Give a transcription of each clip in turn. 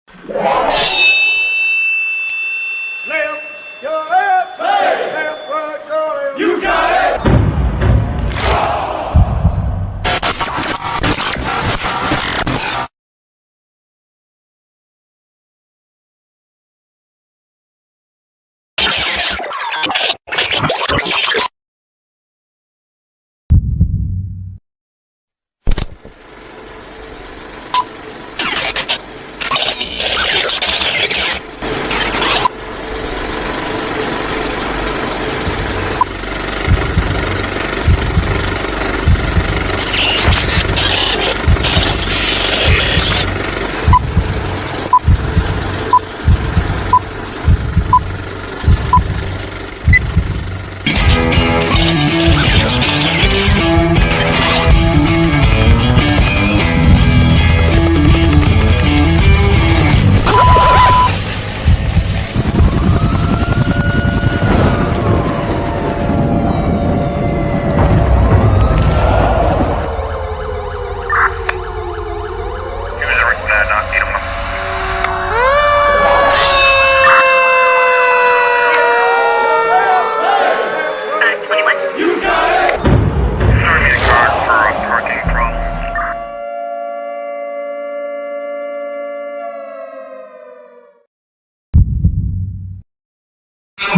Left, your left, hey. Left, right, your left. You got it.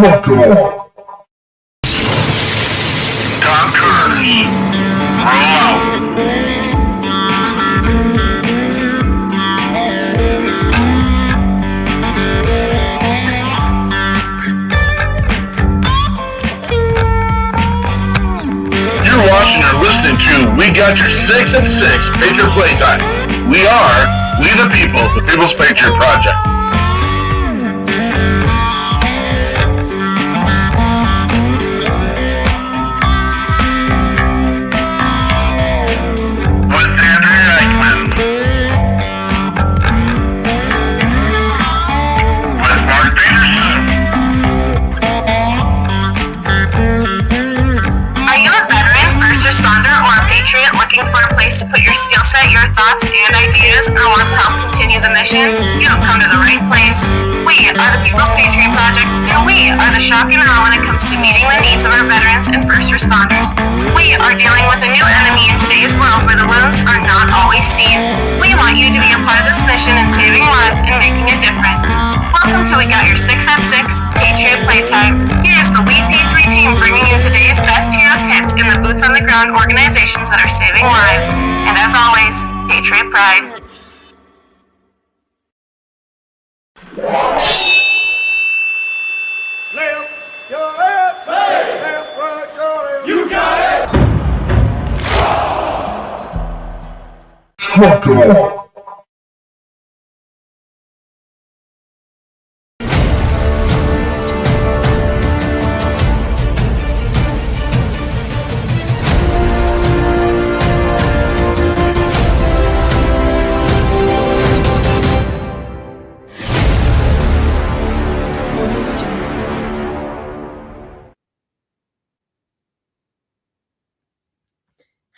Trucker. Talkers, roll out. You're watching or listening to We Got Your 6 at 6 Patriot Playtime. We the people, the People's Patriot Project. To put your skill set, your thoughts, and ideas, or want to help continue the mission, you have come to the right place. We are the People's Patriot Project, and we are the shock and awe when it comes to meeting the needs of our veterans and first responders. We are dealing with a new enemy in today's world where the wounds are not always seen. We want you to be a part of this mission in saving lives and making a difference. Welcome to We Got Your 6 at 6 Patriot Playtime. Here's the WeP3 Team bringing you today's best heroes hits in the boots on the ground organizations that are saving lives. And as always, Patriot Pride. Left, your left, hey. Left, right, your left. You got it. Trucker.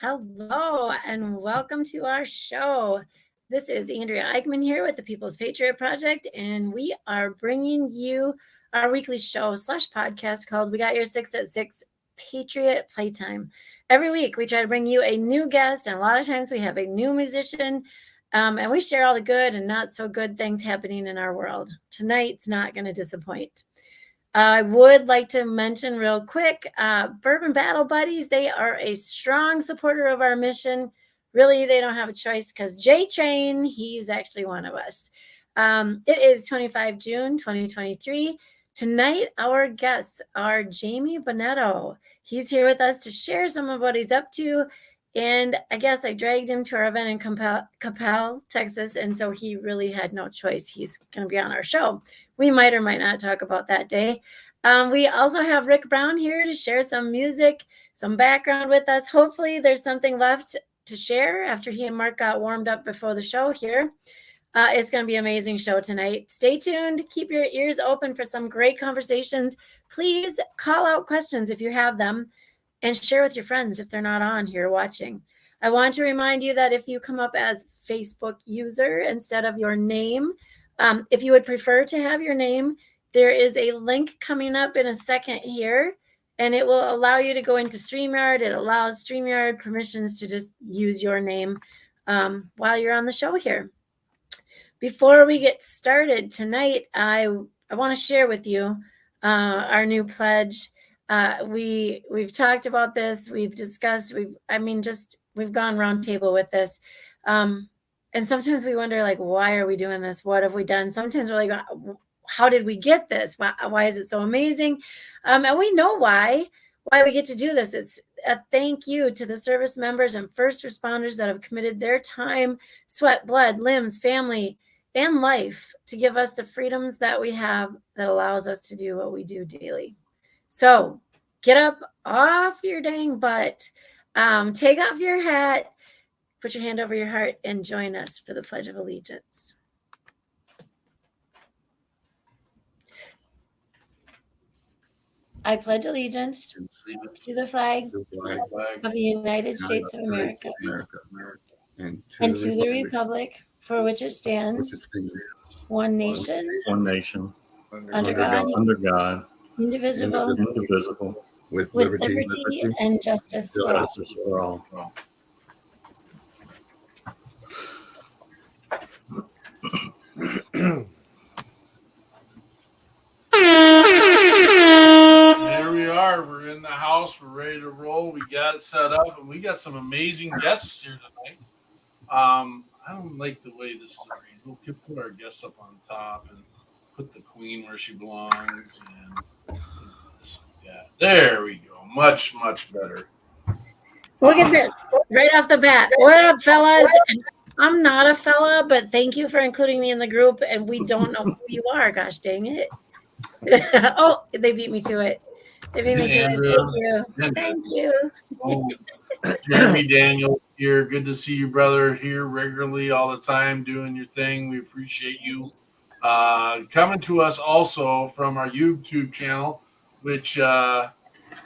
Hello and welcome to our show. This is Andrea Eichmann here with the People's Patriot Project, and we are bringing you our weekly show / podcast called We Got Your 6 at 6 Patriot Playtime. Every week we try to bring you a new guest, and a lot of times we have a new musician, and we share all the good and not so good things happening in our world. Tonight's not going to disappoint. I would like to mention real quick, Bourbon Battle Buddies, they are a strong supporter of our mission. Really, they don't have a choice because J-Train, he's actually one of us. It is 25 June, 2023. Tonight, our guests are Jamie Bunetto. He's here with us to share some of what he's up to. And I guess I dragged him to our event in Coppell, Texas, and so he really had no choice. He's going to be on our show. We might or might not talk about that day. We also have Rick Brown here to share some music, some background with us. Hopefully there's something left to share after he and Mark got warmed up before the show here. It's going to be an amazing show tonight. Stay tuned. Keep your ears open for some great conversations. Please call out questions if you have them, and share with your friends if they're not on here watching. I want to remind you that if you come up as Facebook user instead of your name, If you would prefer to have your name, there is a link coming up in a second here, and it will allow you to go into StreamYard. It allows StreamYard permissions to just use your name while you're on the show here. Before we get started tonight, I want to share with you our new pledge. We've talked about this. We've discussed. We've gone round table with this. And sometimes we wonder, like, why are we doing this? What have we done? Sometimes we're like, how did we get this? Why is it so amazing? And we know why we get to do this. It's a thank you to the service members and first responders that have committed their time, sweat, blood, limbs, family, and life to give us the freedoms that we have that allows us to do what we do daily. So get up off your dang butt, take off your hat, put your hand over your heart, and join us for the Pledge of Allegiance. I pledge allegiance to the flag of the United States of America and to the republic for which it stands, one nation, under God, indivisible, with liberty and justice for all. There we are. We're in the house. We're ready to roll. We got it set up, and we got some amazing guests here tonight. I don't like the way this is arranged. We'll put our guests up on top and put the queen where she belongs, and just like that. There we go. Much, much better. Look at this right off the bat. What up, fellas? I'm not a fella, but thank you for including me in the group. And we don't know who you are. Gosh dang it. Oh, they beat me to it. They beat me to it. Thank you. Oh, Jeremy Daniels here. Good to see you, brother, here regularly all the time doing your thing. We appreciate you. Coming to us also from our YouTube channel, which,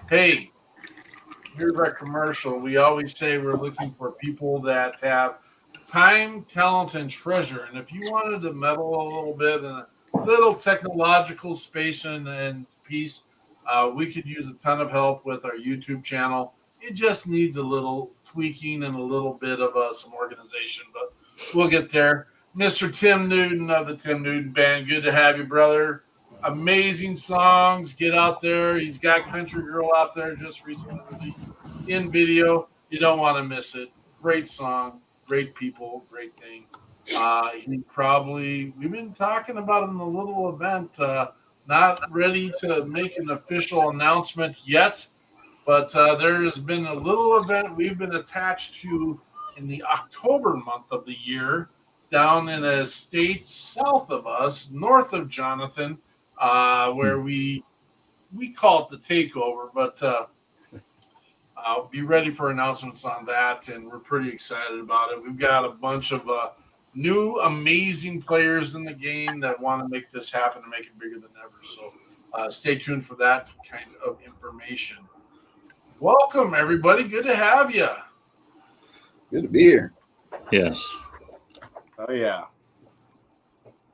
hey, here's our commercial. We always say we're looking for people that have time, talent, and treasure. And if you wanted to meddle a little bit in a little technological space and piece, we could use a ton of help with our YouTube channel. It just needs a little tweaking and a little bit of some organization, but we'll get there. Mr. Tim Newton of the Tim Newton Band, good to have you, brother. Amazing songs. Get out there. He's got Country Girl out there just recently released in video. You don't want to miss it. Great song, great people, great thing. We've been talking about him in a little event, not ready to make an official announcement yet, but there has been a little event we've been attached to in the October month of the year down in a state south of us, north of Jonathan, where we call it the takeover, but I'll be ready for announcements on that, and we're pretty excited about it. We've got a bunch of new amazing players in the game that want to make this happen and make it bigger than ever. So stay tuned for that kind of information. Welcome, everybody. Good to have you. Good to be here. Yes. Oh, yeah.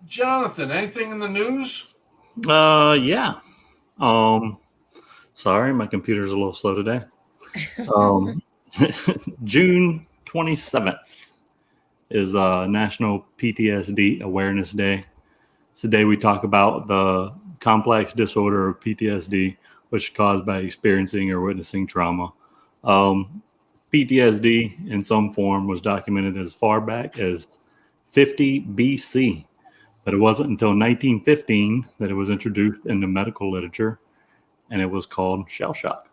Jonathan, anything in the news? Yeah. Sorry, my computer's a little slow today. June 27th is National PTSD Awareness Day. Today we talk about the complex disorder of PTSD, which is caused by experiencing or witnessing trauma. PTSD in some form was documented as far back as 50 BC, but it wasn't until 1915 that it was introduced into medical literature, and it was called shell shock.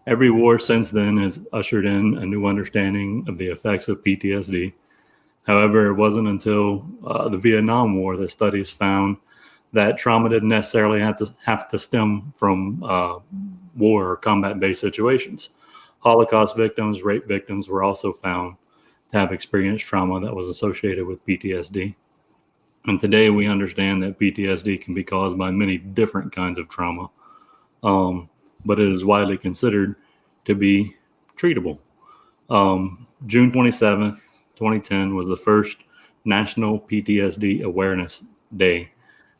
Every war since then has ushered in a new understanding of the effects of PTSD. However, it wasn't until the Vietnam War that studies found that trauma didn't necessarily have to stem from war or combat-based situations. Holocaust victims, rape victims were also found to have experienced trauma that was associated with PTSD. And today we understand that PTSD can be caused by many different kinds of trauma, but it is widely considered to be treatable. June 27th, 2010 was the first National PTSD Awareness Day.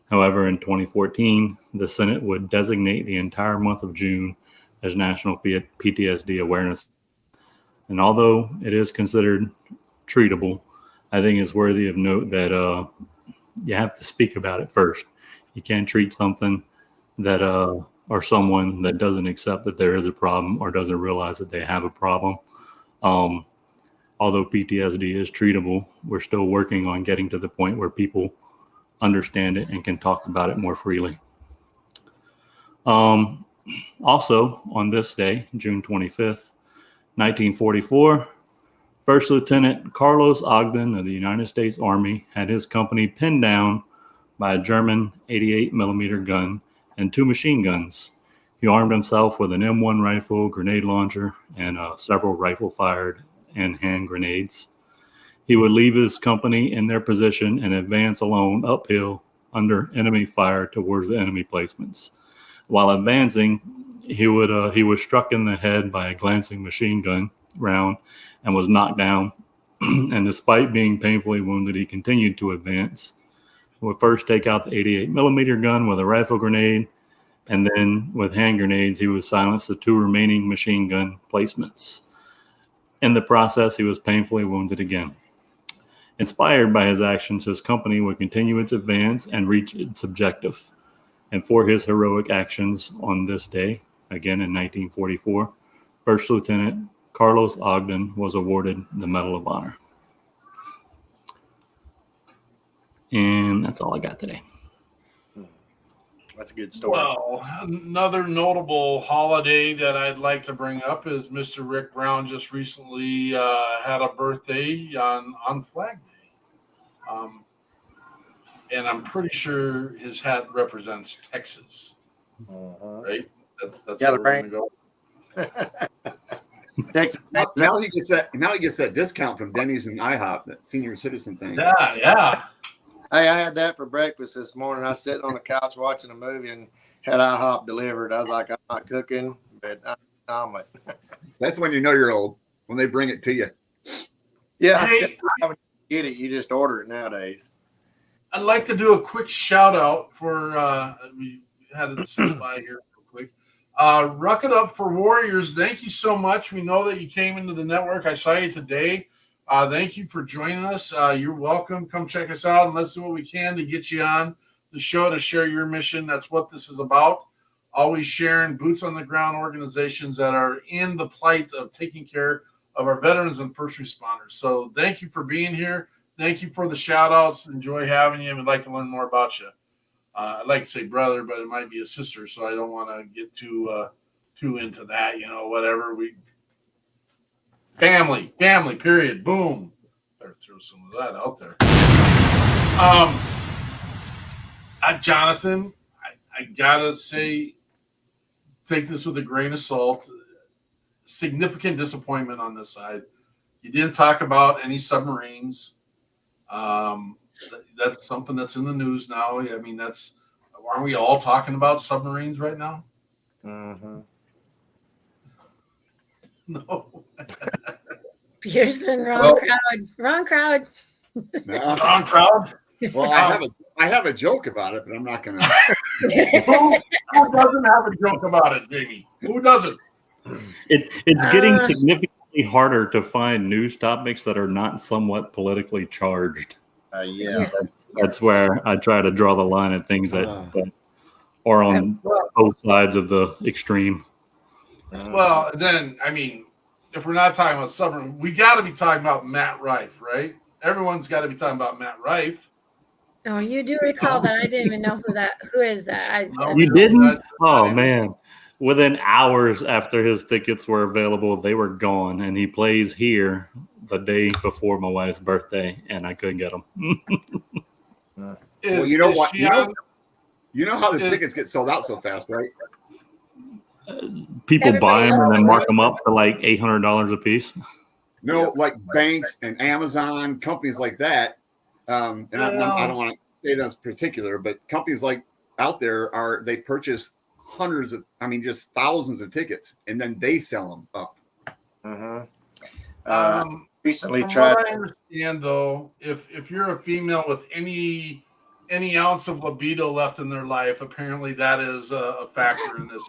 However, in 2014, the Senate would designate the entire month of June as National PTSD Awareness. And although it is considered treatable, I think it's worthy of note that you have to speak about it first. You can't treat something that or someone that doesn't accept that there is a problem or doesn't realize that they have a problem. Although PTSD is treatable, we're still working on getting to the point where people understand it and can talk about it more freely. Also, on this day, June 25th, 1944, First Lieutenant Carlos Ogden of the United States Army had his company pinned down by a German 88 millimeter gun and 2 machine guns. He armed himself with an M1 rifle, grenade launcher, and several rifle-fired and hand grenades. He would leave his company in their position and advance alone uphill under enemy fire towards the enemy placements. While advancing, he was struck in the head by a glancing machine gun round and was knocked down. And despite being painfully wounded, he continued to advance. He would first take out the 88 millimeter gun with a rifle grenade, and then with hand grenades, he would silence the 2 remaining machine gun placements. In the process, he was painfully wounded again. Inspired by his actions, his company would continue its advance and reach its objective. And for his heroic actions on this day, again in 1944, First Lieutenant Carlos Ogden was awarded the Medal of Honor. And that's all I got today. That's a good story. Well, another notable holiday that I'd like to bring up is Mr. Rick Brown just recently had a birthday on Flag Day. And I'm pretty sure his hat represents Texas. Right? That's Yeah, where we're going to go. Texas. Now he gets that discount from Denny's and IHOP, that senior citizen thing. Yeah. Hey, I had that for breakfast this morning. I was sitting on the couch watching a movie and had IHOP delivered. I was like, I'm not cooking, but I'm an omelet. That's when you know you're old, when they bring it to you. Yeah, Hey, I get it. You just order it nowadays. I'd like to do a quick shout out for we had it slip by here real quick. Ruck It Up for Warriors. Thank you so much. We know that you came into the network. I saw you today. Thank you for joining us. You're welcome. Come check us out, and let's do what we can to get you on the show to share your mission. That's what this is about. Always sharing boots on the ground organizations that are in the plight of taking care of our veterans and first responders. So thank you for being here. Thank you for the shout outs. Enjoy having you. We'd like to learn more about you. I'd like to say brother, but it might be a sister, so I don't want to get too into that. Whatever. Family, period. Boom. Better throw some of that out there. Jonathan, I gotta say, take this with a grain of salt. Significant disappointment on this side. You didn't talk about any submarines. That's something that's in the news now. I mean, aren't we all talking about submarines right now? Mm-hmm. No. Pearson, wrong crowd. No. Wrong crowd. Well, I have a joke about it, but I'm not going to. Who doesn't have a joke about it, Jamie? Who doesn't? It's getting significantly harder to find news topics that are not somewhat politically charged. Yeah. Yes. That's where I try to draw the line at things that are on both sides of the extreme. Well, then, I mean, if we're not talking about submarine, we got to be talking about Matt Rife, right? Everyone's got to be talking about Matt Rife. Oh, you do recall that? I didn't even know who is that. You didn't? Oh, man. Within hours after his tickets were available, they were gone. And he plays here the day before my wife's birthday, and I couldn't get them. Well, you know what? You know how the tickets get sold out so fast, right? People buy Everybody them and else then mark knows. them up for like $800 a piece. No, like banks and Amazon, companies like that. And I don't want to say that's particular, but companies like out there they purchase just thousands of tickets, and then they sell them up. Mm-hmm. recently From tried. what I understand, though, if you're a female with any ounce of libido left in their life, apparently that is a factor in this.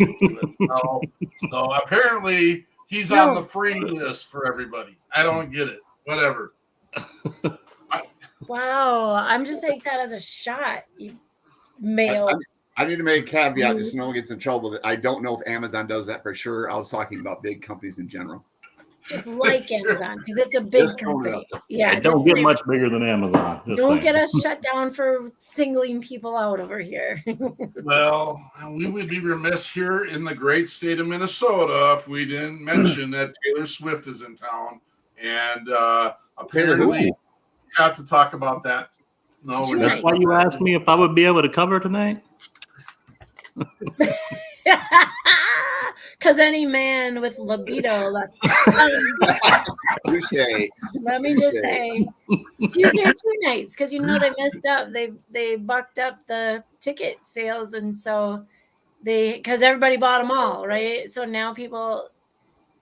So apparently he's on the free list for everybody. I don't get it. Whatever. Wow, I'm just take that as a shot, you male. I need to make a caveat just so no one gets in trouble that I don't know if Amazon does that for sure. I was talking about big companies in general. Just like Amazon, because it's a big company. Yeah, it don't get much bigger than Amazon. Don't get us shut down for singling people out over here. Well, we would be remiss here in the great state of Minnesota if we didn't mention that Taylor Swift is in town, and apparently we have to talk about that. No, that's why you asked me if I would be able to cover tonight. Because any man with libido left. Let me just say, she was here 2 nights because they messed up. They bucked up the ticket sales, and so because everybody bought them all, right? So now people,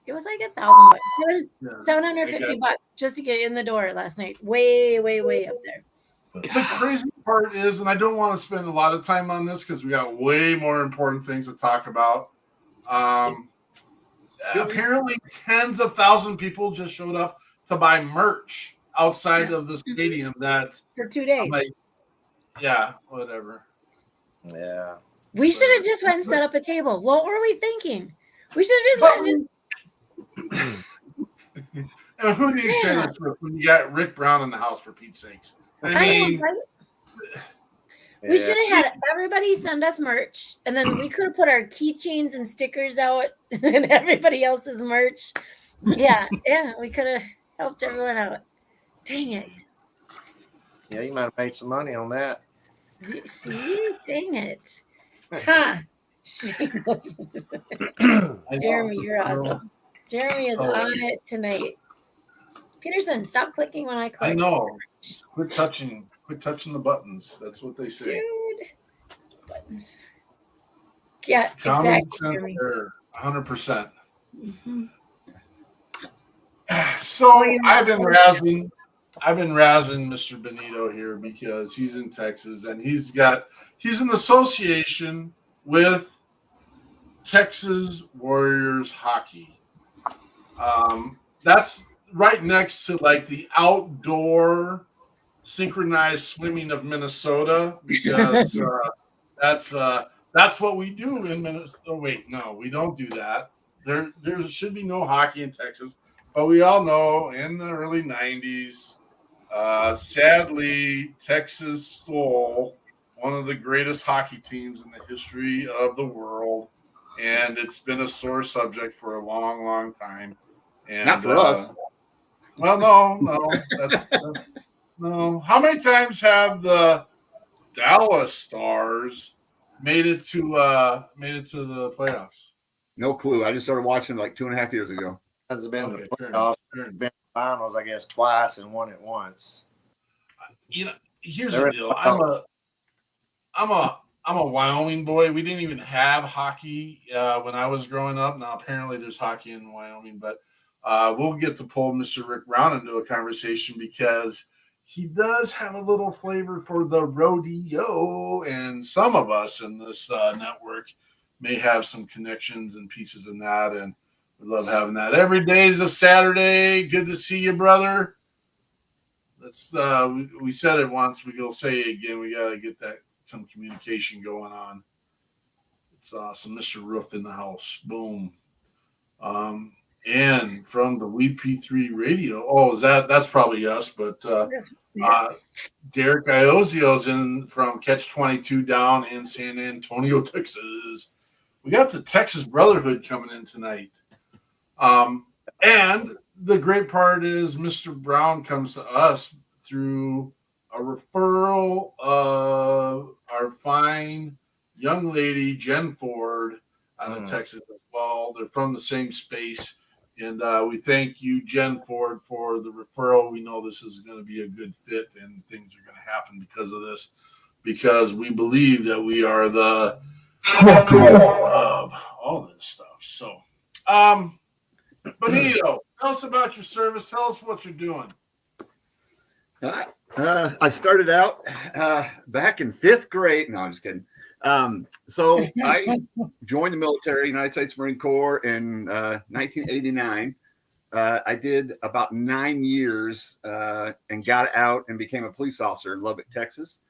it was like $1,000, $750 just to get in the door last night. Way up there. The crazy part is, and I don't want to spend a lot of time on this because we got way more important things to talk about. Apparently, tens of thousands of people just showed up to buy merch outside of the stadium. That for 2 days. Yeah, whatever. Yeah, we should have just went and set up a table. What were we thinking? We should have just went and and who do you say this with when you got Rick Brown in the house, for Pete's sakes? I mean, we should have had everybody send us merch, and then we could have put our keychains and stickers out and everybody else's merch. Yeah, we could have helped everyone out. Dang it. Yeah, you might have made some money on that. See? Dang it. Huh. Jeremy, you're awesome. Jeremy is on it tonight. Peterson, stop clicking when I click. I know. Quit touching the buttons. That's what they say. Dude. Buttons. Yeah, Common exactly. sense, 100%. Mm-hmm. So I've been razzing Mr. Bunetto here because he's in Texas and he's in association with Texas Warriors hockey. That's right next to like the outdoor synchronized swimming of Minnesota, because that's what we do in Minnesota. Oh, wait, no, we don't do that. There should be no hockey in Texas, but we all know in the early 90s, sadly, Texas stole one of the greatest hockey teams in the history of the world, and it's been a sore subject for a long, long time. And, not for us. Well, no. No. How many times have the Dallas Stars made it to the playoffs? No clue. I just started watching like 2.5 years ago. Has been the playoffs, been finals, I guess, twice and won it once. Here's the deal. I'm a Wyoming boy. We didn't even have hockey when I was growing up. Now apparently there's hockey in Wyoming, but we'll get to pull Mr. Rick Brown into a conversation because he does have a little flavor for the rodeo, and some of us in this network may have some connections and pieces in that, and we love having that. Every day is a Saturday. Good to see you, brother. Let's we said it once. We'll say it again. We got to get some communication going on. It's awesome. Mr. Roof in the house. Boom. And from the WeP3 radio. That's probably us, but Derek Iozio's in from Catch 22 down in San Antonio, Texas. We got the Texas Brotherhood coming in tonight. And the great part is Mr. Brown comes to us through a referral of our fine young lady, Jen Ford, out of Texas as well. They're from the same space. And we thank you, Jen Ford, for the referral. We know this is going to be a good fit and things are going to happen because of this, because we believe that we are the of all this stuff. So, Bunetto, Tell us about your service. Tell us what you're doing. I started out back in 5th grade. No, I'm just kidding. So I joined the military, United States Marine Corps, in 1989. I did about 9 years and got out and became a police officer in Lubbock, Texas.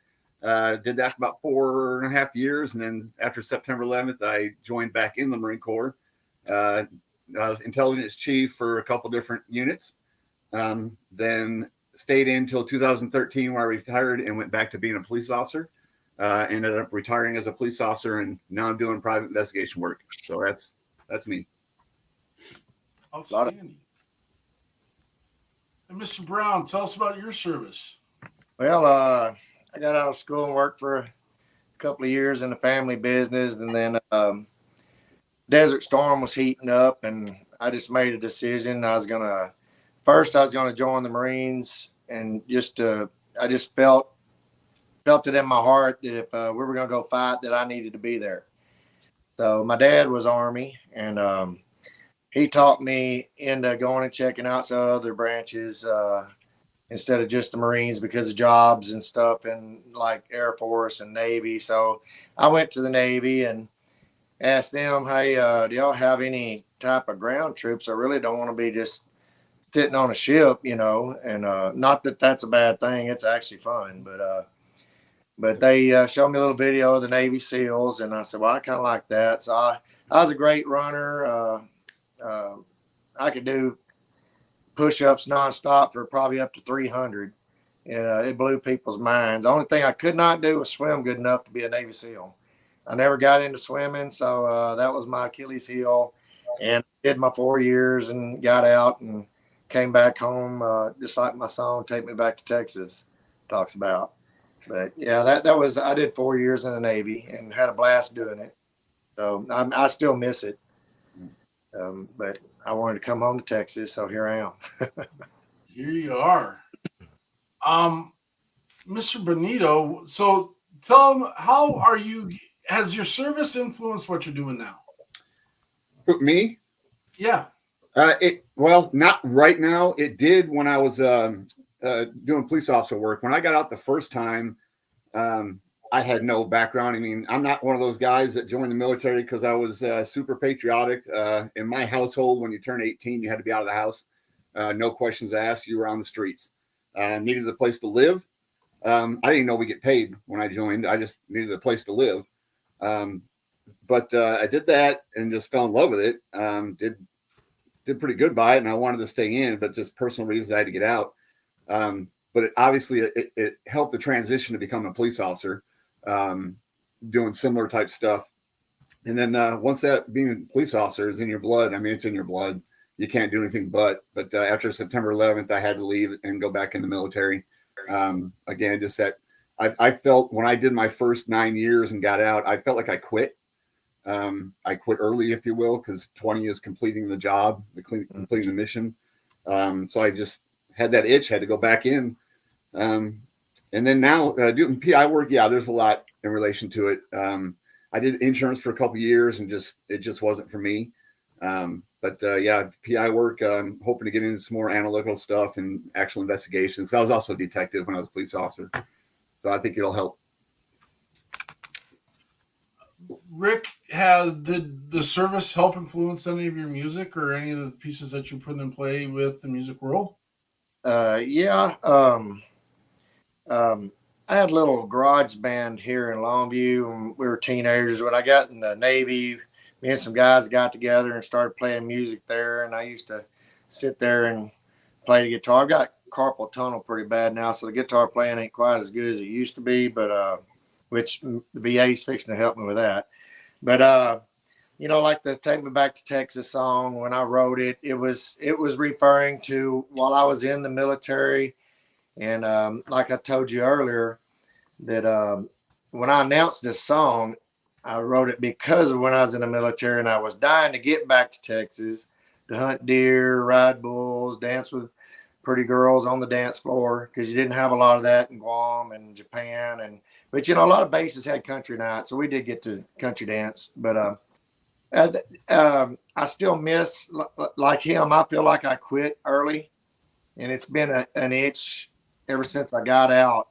Did that for about 4.5 years. And then after September 11th, I joined back in the Marine Corps. I was intelligence chief for a couple different units. Then stayed in until 2013, where I retired and went back to being a police officer. Ended up retiring as a police officer, and now I'm doing private investigation work. So that's me. Outstanding. And Mr. Brown, tell us about your service. Well, I got out of school and worked for a couple of years in the family business, and then Desert Storm was heating up, and I just made a decision. I was gonna join the Marines, and I just felt it in my heart that if we were gonna go fight, that I needed to be there. So my dad was Army, and he talked me into going and checking out some other branches instead of just the Marines, because of jobs and stuff, and like Air Force and Navy. So I went to the Navy and asked them, hey, do y'all have any type of ground troops? I really don't want to be just sitting on a ship, and not that that's a bad thing. It's actually fun, but they showed me a little video of the Navy SEALs, and I said, well, I kind of like that. So I was a great runner. I could do push-ups nonstop for probably up to 300, and it blew people's minds. The only thing I could not do was swim good enough to be a Navy SEAL. I never got into swimming, so that was my Achilles heel. And did my 4 years and got out and came back home, just like my song "Take Me Back to Texas" talks about. But yeah, that was, I did 4 years in the Navy and had a blast doing it. So I still miss it. But I wanted to come home to Texas, so here I am. Here you are. Mr. Bunetto, so tell them, has your service influenced what you're doing now? Me? Yeah. Well, not right now. It did when I was doing police officer work. When I got out the first time, I had no background. I mean, I'm not one of those guys that joined the military because I was super patriotic. In my household, when you turn 18, you had to be out of the house. No questions asked. You were on the streets. Needed a place to live. I didn't know we get paid when I joined. I just needed a place to live. But I did that and just fell in love with it. Did pretty good by it, and I wanted to stay in, but just personal reasons I had to get out. But obviously it helped the transition to become a police officer, doing similar type stuff. And then once that being a police officer is in your blood, I mean, it's in your blood. You can't do anything but after September 11th, I had to leave and go back in the military. Again, just that I felt when I did my first 9 years and got out, I felt like I quit. I quit early, if you will, because 20 is completing the job, completing the mission. So I just had that itch, had to go back in. And then now doing PI work, yeah, there's a lot in relation to it. I did insurance for a couple of years and it just wasn't for me. But yeah, PI work, hoping to get into some more analytical stuff and actual investigations. I was also a detective when I was a police officer. So I think it'll help. Rick, did the service help influence any of your music or any of the pieces that you put in play with the music world? Yeah. I had a little garage band here in Longview when we were teenagers. When I got in the Navy, me and some guys got together and started playing music there. And I used to sit there and play the guitar. I've got carpal tunnel pretty bad now, so the guitar playing ain't quite as good as it used to be, but which the VA's fixing to help me with that. But like the "Take Me Back to Texas" song, when I wrote it, it was referring to while I was in the military. And like I told you earlier, that when I announced this song, I wrote it because of when I was in the military and I was dying to get back to Texas to hunt deer, ride bulls, dance with pretty girls on the dance floor, because you didn't have a lot of that in Guam and Japan. But a lot of bases had country nights, so we did get to country dance. But I still miss like him. I feel like I quit early, and it's been an itch ever since I got out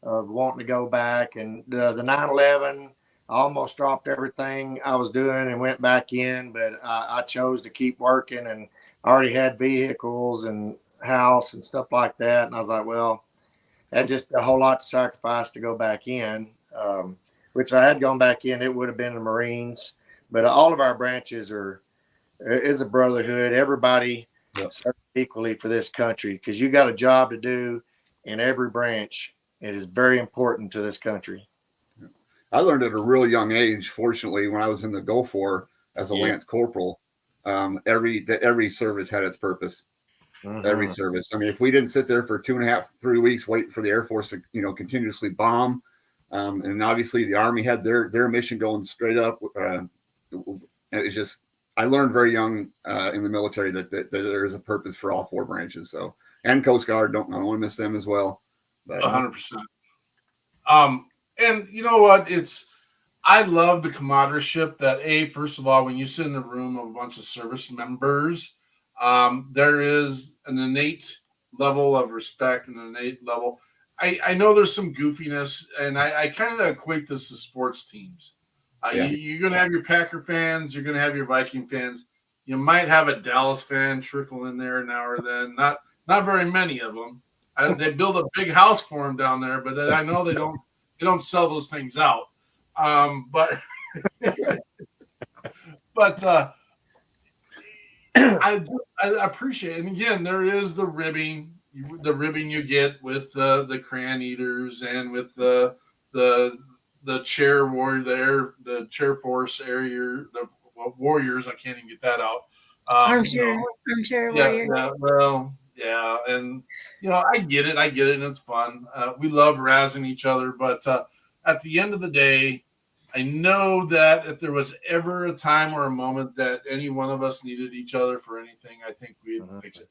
of wanting to go back. And the 9/11, I almost dropped everything I was doing and went back in, but I chose to keep working, and I already had vehicles and house and stuff like that. And I was like, well, that's just a whole lot to sacrifice to go back in, which I had gone back in, it would have been the Marines. But all of our branches is a brotherhood. Everybody serves equally for this country, because you got a job to do in every branch. It is very important to this country. I learned at a real young age, fortunately, when I was in the Gulf War as a Lance Corporal. Every service had its purpose. Every service. I mean, if we didn't sit there for 2.5, 3 weeks waiting for the Air Force to, continuously bomb, and obviously the Army had their mission going straight up. It's just, I learned very young in the military that there is a purpose for all 4 branches. So, and Coast Guard, I don't want to miss them as well. But 100%. And you know what? I love the camaraderie that first of all, when you sit in a room of a bunch of service members, there is an innate level of respect and an innate level. I know there's some goofiness, and I kind of equate this to sports teams. You're going to have your Packer fans. You're going to have your Viking fans. You might have a Dallas fan trickle in there now or then. Not very many of them. They build a big house for them down there, but I know they don't sell those things out. But I appreciate it. And again, there is the ribbing you get with the crayon eaters and with the chair warrior there, the chair force area, the warriors. I can't even get that out. Armchair warriors. And I get it, and it's fun. We love razzing each other, but at the end of the day, I know that if there was ever a time or a moment that any one of us needed each other for anything, I think we'd fix it.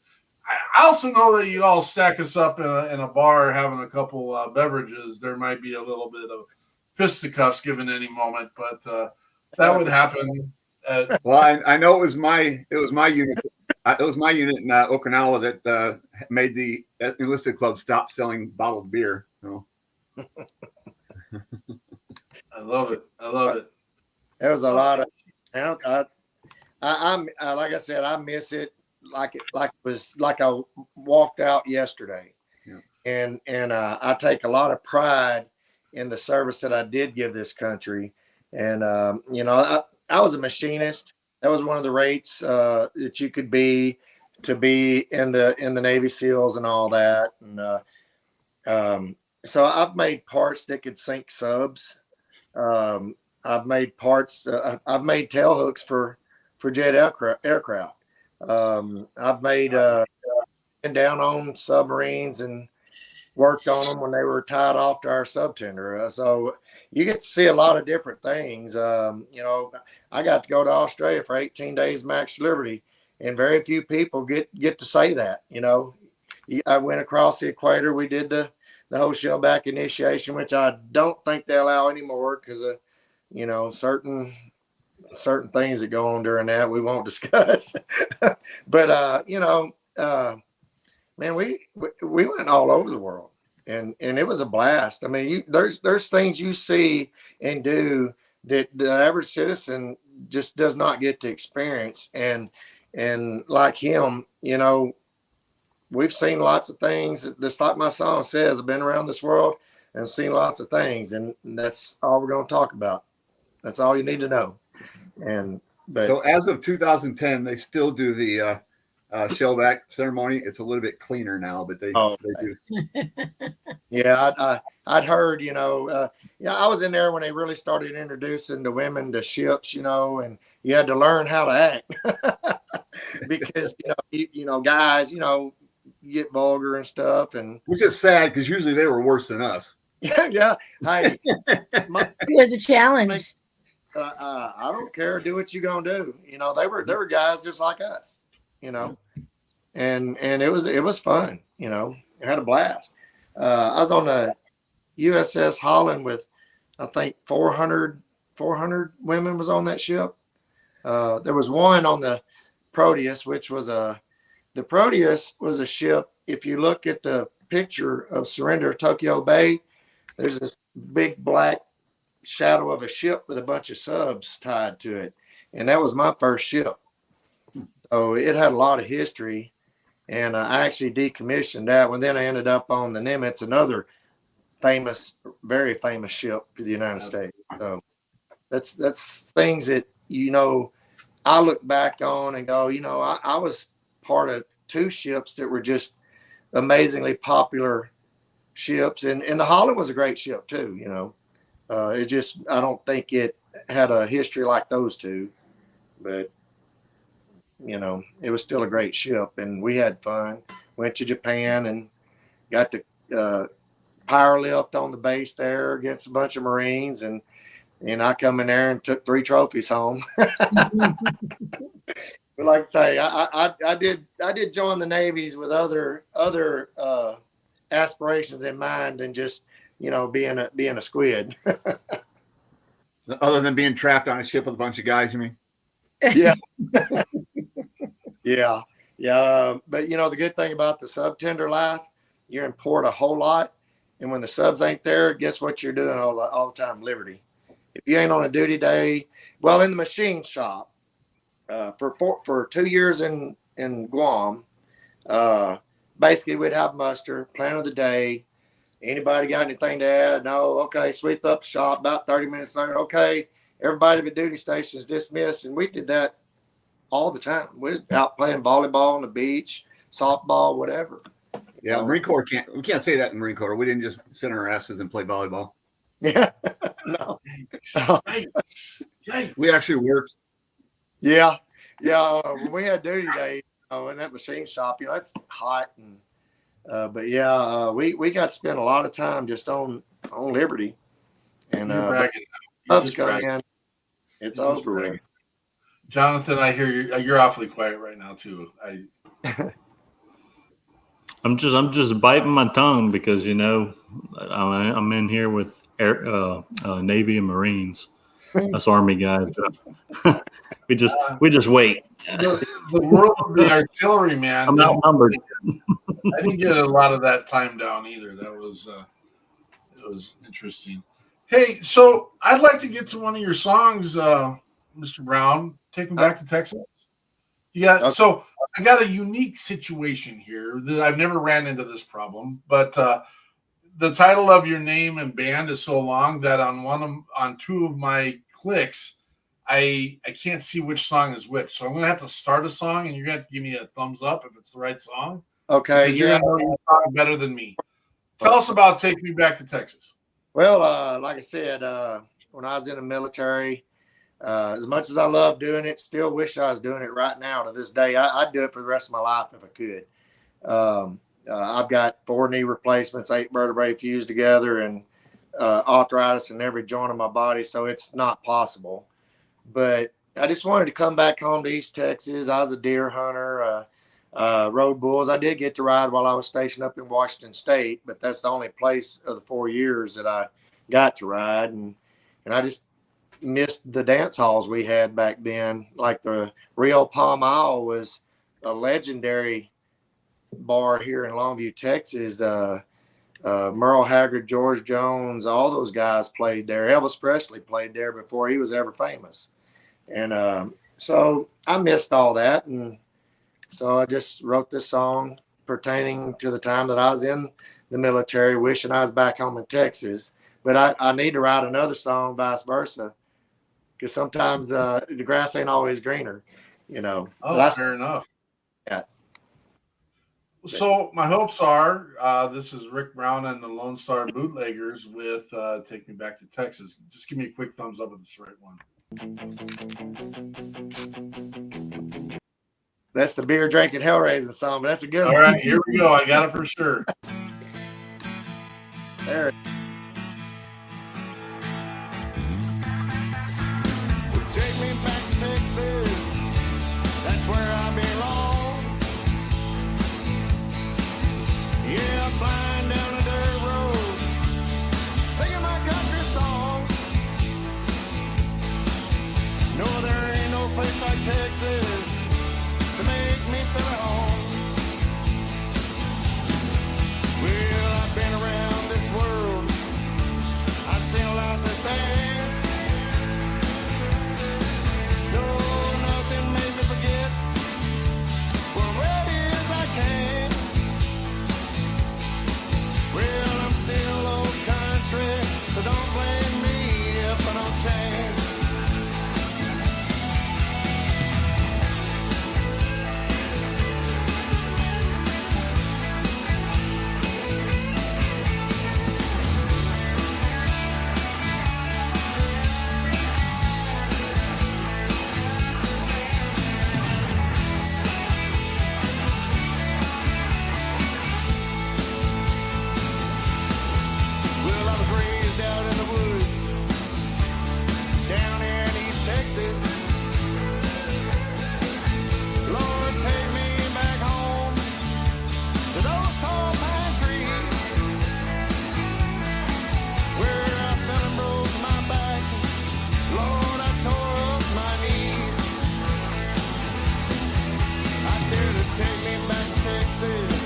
I also know that you all stack us up in a bar having a couple beverages. There might be a little bit of fisticuffs given any moment, but that would happen. Well, I know it was my unit. It was my unit in Okinawa that made the enlisted club stop selling bottled beer. So. I love it. There was a lot of. I'm like I said, I miss it like it was like I walked out yesterday, and I take a lot of pride in the service that I did give this country, and I was a machinist. That was one of the rates that you could be to be in the Navy SEALs and all that, and so I've made parts that could sink subs. I've made parts. I've made tail hooks for jet aircraft. I've made been down on submarines and worked on them when they were tied off to our subtender. So you get to see a lot of different things. I got to go to Australia for 18 days max liberty, and very few people get to say that. I went across the equator. We did the whole shellback initiation, which I don't think they allow anymore because of, certain things that go on during that we won't discuss. But, man, we went all over the world, and it was a blast. I mean, there's things you see and do that the average citizen just does not get to experience. And like him, we've seen lots of things. Just like my song says, I've been around this world and seen lots of things, and that's all we're going to talk about. That's all you need to know. So as of 2010, they still do the shellback ceremony. It's a little bit cleaner now, but they do. Yeah, I'd heard. I was in there when they really started introducing the women to ships. And you had to learn how to act because guys, get vulgar and stuff, and which is sad because usually they were worse than us. Yeah. Hey, it was a challenge. I don't care. Do what you gonna do. They were guys just like us. And it was fun. I had a blast. I was on the USS Holland with, I think 400 women was on that ship. There was one on the Proteus, which was the Proteus was a ship. If you look at the picture of Surrender Tokyo Bay, there's this big black shadow of a ship with a bunch of subs tied to it. And that was my first ship. So it had a lot of history. And I actually decommissioned that one. Then I ended up on the Nimitz, another famous, very famous ship for the United States. So that's things that, you know, I look back on and go, you know, I was part of two ships that were just amazingly popular ships. And the Holland was a great ship too, you know. It just, I don't think it had a history like those two, but you know, it was still a great ship and we had fun. Went to Japan and got the power lift on the base there against a bunch of Marines, and I come in there and took 3 trophies home. But like I say, I did join the navies with other aspirations in mind than just, you know, being a squid. Other than being trapped on a ship with a bunch of guys, you mean? Yeah. Yeah. But you know, the good thing about the subtender life, you're in port a whole lot. And when the subs ain't there, guess what you're doing all the time? Liberty. If you ain't on a duty day, well, in the machine shop, for 2 years in Guam, basically we'd have muster, plan of the day. Anybody got anything to add? No. Okay. Sweep up shop. About 30 minutes later. Okay. Everybody at duty station is dismissed. And we did that all the time. We was out playing volleyball on the beach, softball, whatever. Yeah. Marine Corps we can't say that in Marine Corps. We didn't just sit on our asses and play volleyball. Yeah. No. We actually worked. Yeah. When we had duty day, in that machine shop, you know, it's hot and, but yeah, we got to spend a lot of time just on Liberty, and ups come in. It's over with. Jonathan, I hear you're awfully quiet right now too. I'm just biting my tongue because, you know, I'm in here with Navy and Marines. Us Army guys. we just wait. The world of the artillery, man. I'm outnumbered. I didn't get a lot of that time down either. That was it was interesting. Hey, so I'd like to get to one of your songs, Mr. Brown. Take me back to Texas. Yeah. Okay. So I got a unique situation here that I've never ran into this problem, but the title of your name and band is so long that on 2 of my clicks, I can't see which song is which. So I'm going to have to start a song, and you're going to have to give me a thumbs up if it's the right song. Okay. You're going to know your song better than me. Tell us about Take Me Back to Texas. Well, like I said, when I was in the military, as much as I love doing it, still wish I was doing it right now to this day. I'd do it for the rest of my life if I could. I've got 4 knee replacements, 8 vertebrae fused together, and arthritis in every joint of my body, so it's not possible. But I just wanted to come back home to East Texas. I was a deer hunter, rode bulls. I did get to ride while I was stationed up in Washington State, but that's the only place of the 4 years that I got to ride. And I just missed the dance halls we had back then. Like the Rio Palm Isle was a legendary bar here in Longview, Texas. Merle Haggard, George Jones, all those guys played there. Elvis Presley played there before he was ever famous. And so I missed all that. And so I just wrote this song pertaining to the time that I was in the military, wishing I was back home in Texas. But I need to write another song, vice versa, because sometimes the grass ain't always greener, you know. Oh, fair enough. Yeah. So my hopes are, this is Rick Brown and the Lone Star Bootleggers with Take Me Back to Texas. Just give me a quick thumbs up if it's the right one. That's the beer drinking Hellraiser song, but that's a good one. All right, here we go. I got it for sure. There. Take me back to Texas. That's where I belong. Yeah, flying down a dirt road, singing my country song. No, there ain't no place like Texas to make me feel at home. Well, I've been around this world. I've seen lots of things. No, nothing made me forget. Well, ready as I can. Well, I'm still old country, so don't blame me if I don't change. Well, I was raised out in the woods, down in East Texas. Lord, take me back home to those tall pine trees, where I fell and broke my back. Lord, I tore up my knees. I said to take me back to Texas,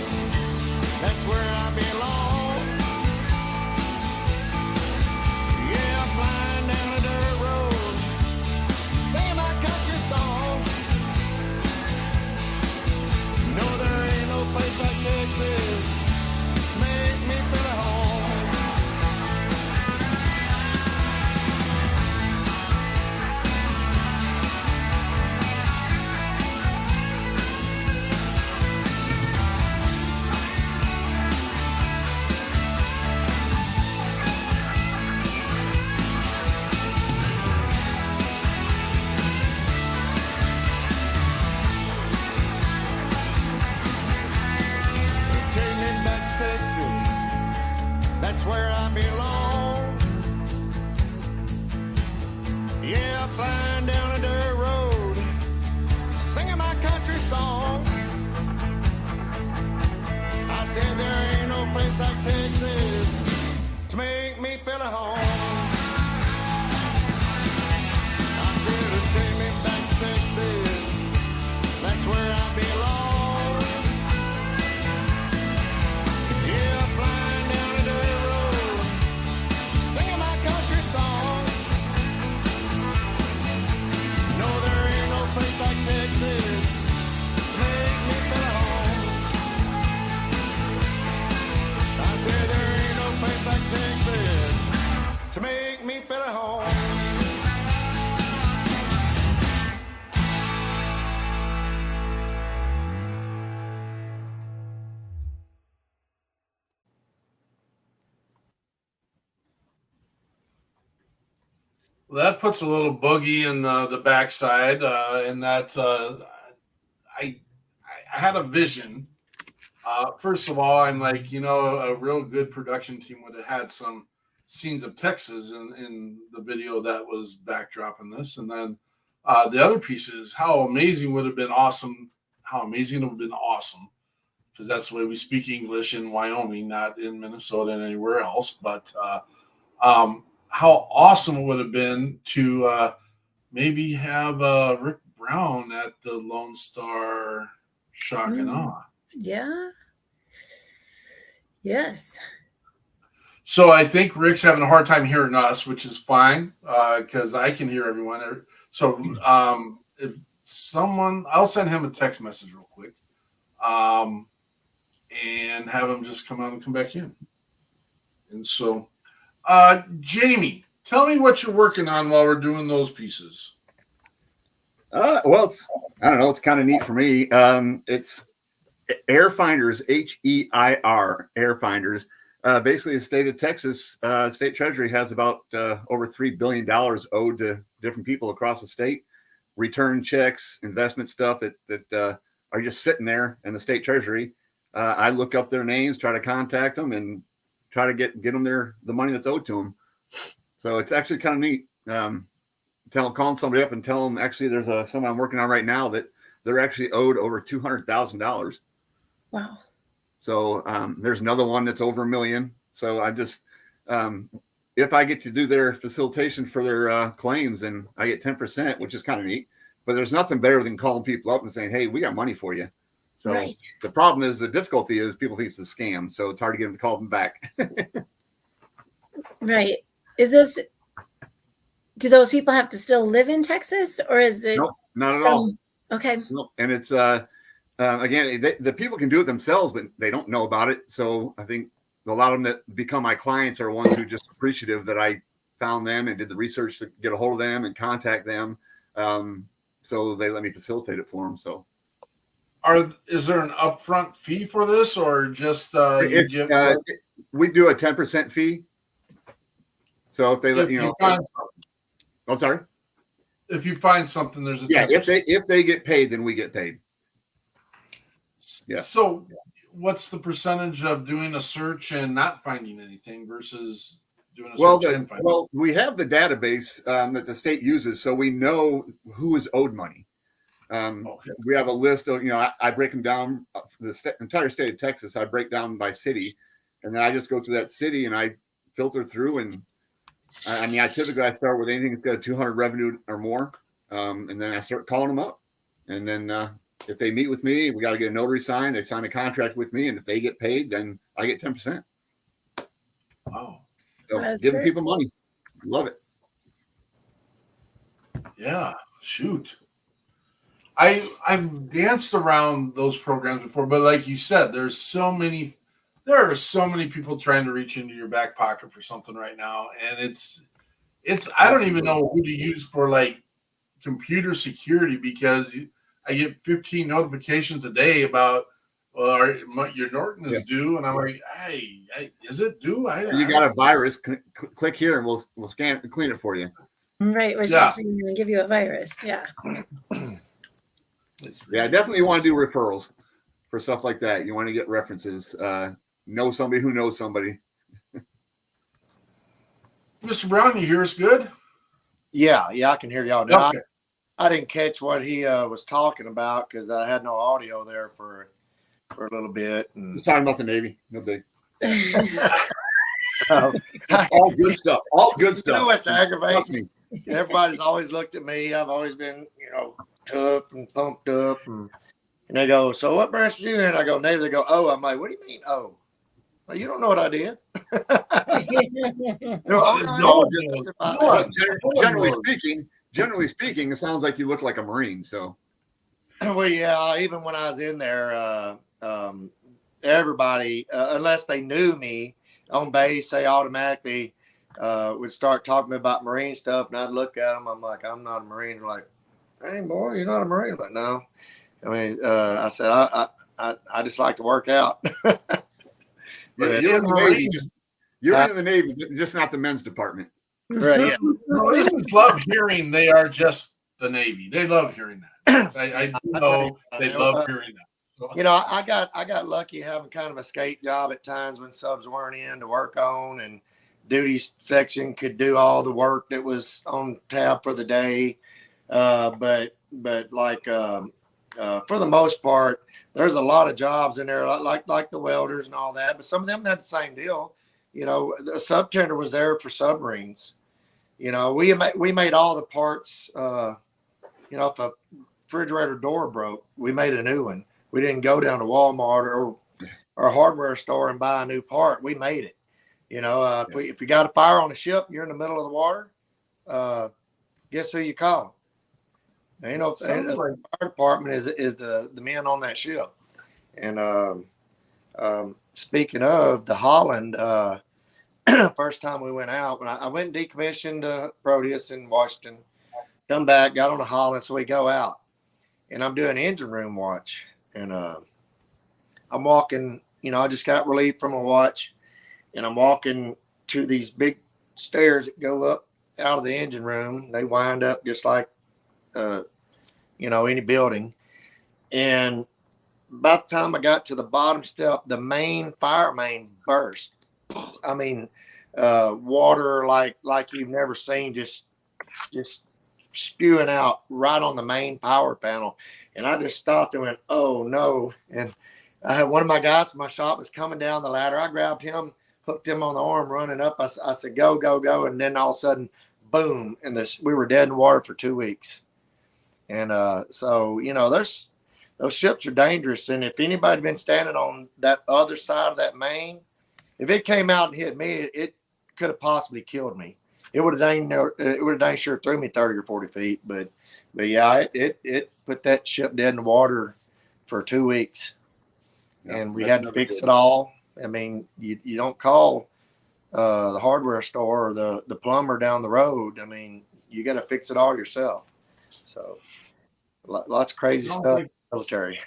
that's where I belong. Yeah, I'm flying down a dirt road, singing my country songs. No, there ain't no place like Texas to make me feel at home. Take me back to Texas, that's where I belong. Yeah, I'm flying down a dirt road, singing my country songs. I said there ain't no place like Texas to make me feel at home. I said to take me back to Texas, that's where I belong. Yeah, I'm flying down a dirt road, singing my country songs. No, there ain't no place like Texas to make me feel at home. I said there ain't no place like Texas to make me feel at home. Well, that puts a little boogie in the backside, and that I had a vision. First of all, I'm like, a real good production team would have had some scenes of Texas in the video that was backdropping this, and then the other piece is how amazing would have been awesome. How amazing it would have been awesome, because that's the way we speak English in Wyoming, not in Minnesota and anywhere else. But how awesome it would have been to maybe have Rick Brown at the Lone Star Shock and Awe. Yeah. Yes. So I think Rick's having a hard time hearing us, which is fine because I can hear everyone. So if someone, I'll send him a text message real quick and have him just come out and come back in. And so, Jamie, tell me what you're working on while we're doing those pieces. Well, I don't know. It's kind of neat for me. It's Air Finders, HEIR, Air Finders. Basically, the state of Texas, state treasury has about over $3 billion owed to different people across the state. Return checks, investment stuff that are just sitting there in the state treasury. I look up their names, try to contact them, and try to get them the money that's owed to them. So it's actually kind of neat. Calling somebody up and tell them actually there's someone I'm working on right now that they're actually owed over $200,000. Wow. So there's another one that's over $1 million. So I just, if I get to do their facilitation for their claims, and I get 10%, which is kind of neat. but there's nothing better than calling people up and saying, hey, we got money for you. So Right. the problem is, the difficulty is people think it's a scam. So it's hard to get them to call them back. Right. Do those people have to still live in Texas, or is it? Nope, not at all. Okay. Nope. And it's, again, the people can do it themselves, but they don't know about it. So I think a lot of them that become my clients are ones who are just appreciative that I found them and did the research to get a hold of them and contact them. So they let me facilitate it for them. So is there an upfront fee for this, or just we do a 10% fee. So if they let I'm sorry. If you find something, there's a 10%. If they get paid, then we get paid. Yeah. So what's the percentage of doing a search and not finding anything versus doing a search and finding? Well, we have the database that the state uses, so we know who is owed money. Okay. We have a list of, I break them down, the entire state of Texas. I break down by city, and then I just go through that city and I filter through. And I typically start with anything that's got 200 revenue or more, and then I start calling them up. And then if they meet with me, we got to get a notary signed. They sign a contract with me, and if they get paid, then I get 10%. Wow! So giving people money, love it. Yeah, shoot. I've danced around those programs before, but like you said, there are so many people trying to reach into your back pocket for something right now, and it's I don't even know who to use for like computer security, because I get 15 notifications a day about, well, your Norton is due, and I'm like, hey, is it due? You got a virus? Click here, and we'll scan it and clean it for you. Right, which actually going to give you a virus. Yeah. Yeah, definitely want to do referrals for stuff like that. You want to get references. Know somebody who knows somebody. Mr. Brown, you hear us good? Yeah, I can hear y'all now. Okay. I didn't catch what he was talking about because I had no audio there for a little bit. And he's talking about the Navy. No big. All good stuff. All good stuff. You know what's aggravating? Everybody's always looked at me. I've always been, tough and pumped up. And they go, so what branch are you in? I go, Navy. They go, oh. I'm like, what do you mean, oh? Well, you don't know what I did. Generally speaking, it sounds like you look like a Marine. So, well, yeah. Even when I was in there, everybody, unless they knew me on base, they automatically would start talking to me about Marine stuff, and I'd look at them. I'm like, I'm not a Marine. They're like, hey, boy, you're not a Marine. I'm like, no. I mean, I said, I just like to work out. You're in the Navy. You're in the Navy, just not the men's department. Right. Yeah. Marines love hearing they are just the Navy. They love hearing that. I know they love hearing that. So. I got lucky having kind of a skate job at times when subs weren't in to work on, and duty section could do all the work that was on tab for the day. But like for the most part, there's a lot of jobs in there, like the welders and all that. But some of them had the same deal. The subtender was there for submarines. We made all the parts. If a refrigerator door broke, we made a new one. We didn't go down to Walmart or a hardware store and buy a new part. We made it. If you got a fire on a ship, you're in the middle of the water. Guess who you call? The fire department is the men on that ship. And speaking of the Holland, first time we went out, when I went and decommissioned Proteus in Washington, come back, got on the Holland, so we go out, and I'm doing engine room watch, and I'm walking. I just got relieved from a watch, and I'm walking to these big stairs that go up out of the engine room. They wind up just like any building. And by the time I got to the bottom step, the main fire main burst. I mean, water like you've never seen, just spewing out right on the main power panel. And I just stopped and went, oh no. And I had one of my guys in my shop was coming down the ladder. I grabbed him, hooked him on the arm, running up. I said, go. And then all of a sudden, boom. And we were dead in water for 2 weeks. And so, you know, those ships are dangerous. And if anybody had been standing on that other side of that main, if it came out and hit me, it could have possibly killed me. It would have dang sure threw me 30 or 40 feet. But yeah, it put that ship dead in the water for 2 weeks. Yeah, And we that's had to never fix good. it all. I mean, you don't call the hardware store or the plumber down the road. I mean, you got to fix it all yourself. So lots of crazy Sounds stuff like- in the military.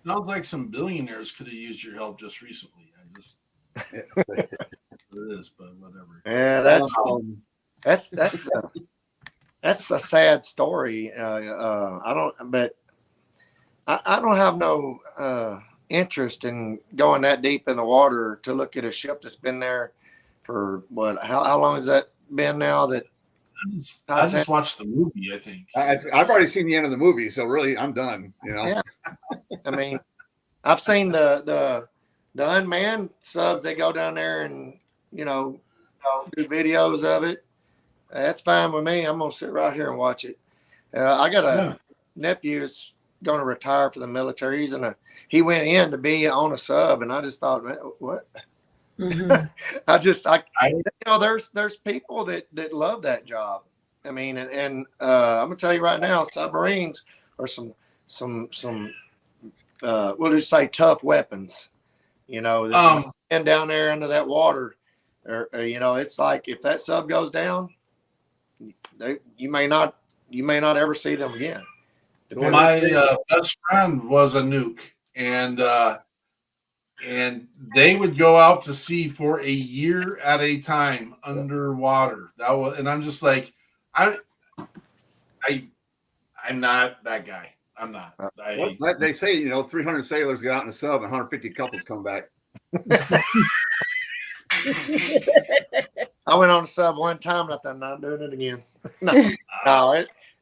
Sounds like some billionaires could have used your help just recently. I just it is, but whatever. Yeah, that's a sad story. I don't have no interest in going that deep in the water to look at a ship that's been there for what? How long has that been now? That I just watched the movie. I think I've already seen the end of the movie, so really, I'm done. You know. Yeah. I mean, I've seen the unmanned subs. They go down there and do videos of it. That's fine with me. I'm gonna sit right here and watch it. I got a nephew that's going to retire for the military. He went in to be on a sub, and I just thought, man, what? There's people that love that job. I mean, and I'm gonna tell you right now, submarines are some we'll just say tough weapons. And down there under that water, it's like if that sub goes down, you may not ever see them again. My best friend was a nuke, and they would go out to sea for a year at a time underwater. And I'm just like, I'm not that guy. I'm not. They say 300 sailors go out in a sub, and 150 couples come back. I went on a sub one time, and I'm not doing it again.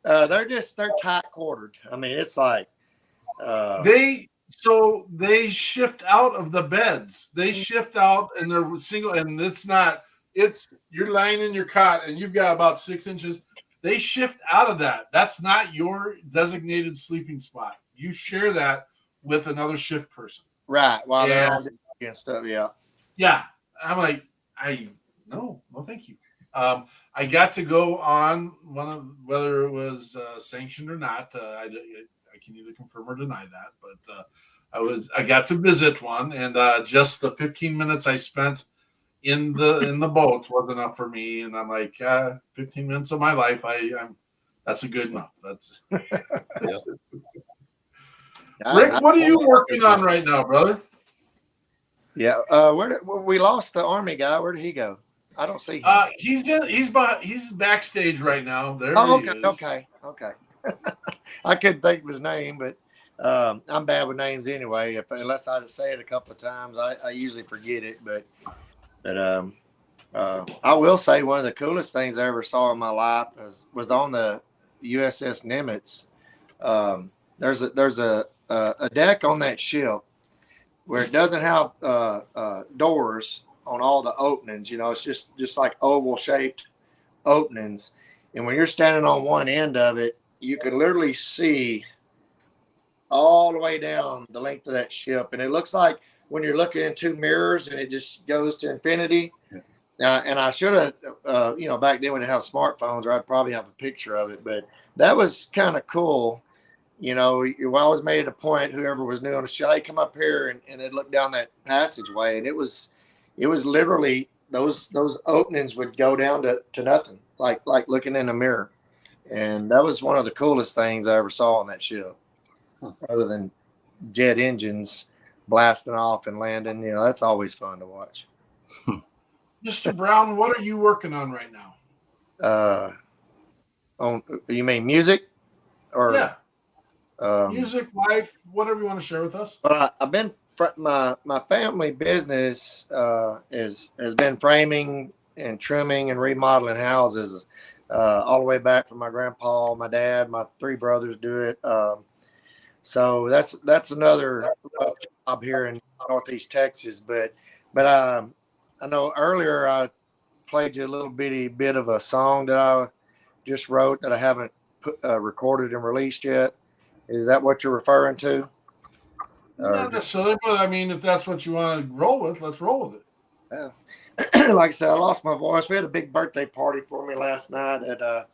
They're tight quartered. I mean, it's like they shift out of the beds. They shift out, and they're single, and you're lying in your cot, and you've got about 6 inches. They shift out of that. That's not your designated sleeping spot. You share that with another shift person. Right. While they're all and stuff. Yeah. Yeah. I'm like, no, thank you. I got to go on whether it was sanctioned or not. I can either confirm or deny that, but I got to visit one, and just the 15 minutes I spent in the boat was enough for me. And I'm like, 15 minutes of my life, that's a good enough. That's Rick. What are you working on right now, brother? Yeah. We lost the Army guy. Where did he go? I don't see him. He's backstage right now. There he is. Okay. I couldn't think of his name, but I'm bad with names anyway. Unless I say it a couple of times, I usually forget it. But I will say one of the coolest things I ever saw in my life was on the USS Nimitz. There's a deck on that ship where it doesn't have doors on all the openings. It's just like oval shaped openings. And when you're standing on one end of it, you can literally see all the way down the length of that ship. And it looks like when you're looking in two mirrors and it just goes to infinity. And I should have, back then we didn't have smartphones, or I'd probably have a picture of it. But that was kind of cool. You always made it a point, whoever was new on the show, hey, come up here and they'd look down that passageway. And it was literally those openings would go down to nothing, like looking in a mirror. And that was one of the coolest things I ever saw on that ship, other than jet engines blasting off and landing. That's always fun to watch. Mr. Brown, what are you working on right now? You mean music? Or yeah. Music, life, whatever you want to share with us. I've been my family business has been framing and trimming and remodeling houses all the way back from my grandpa, my dad, my three brothers do it. So that's another job here in Northeast Texas. But I know earlier I played you a little bit of a song that I just wrote that I haven't recorded and released yet. Is that what you're referring to? Not necessarily, but I mean, if that's what you want to roll with, let's roll with it. Like I said, I lost my voice. We had a big birthday party for me last night at the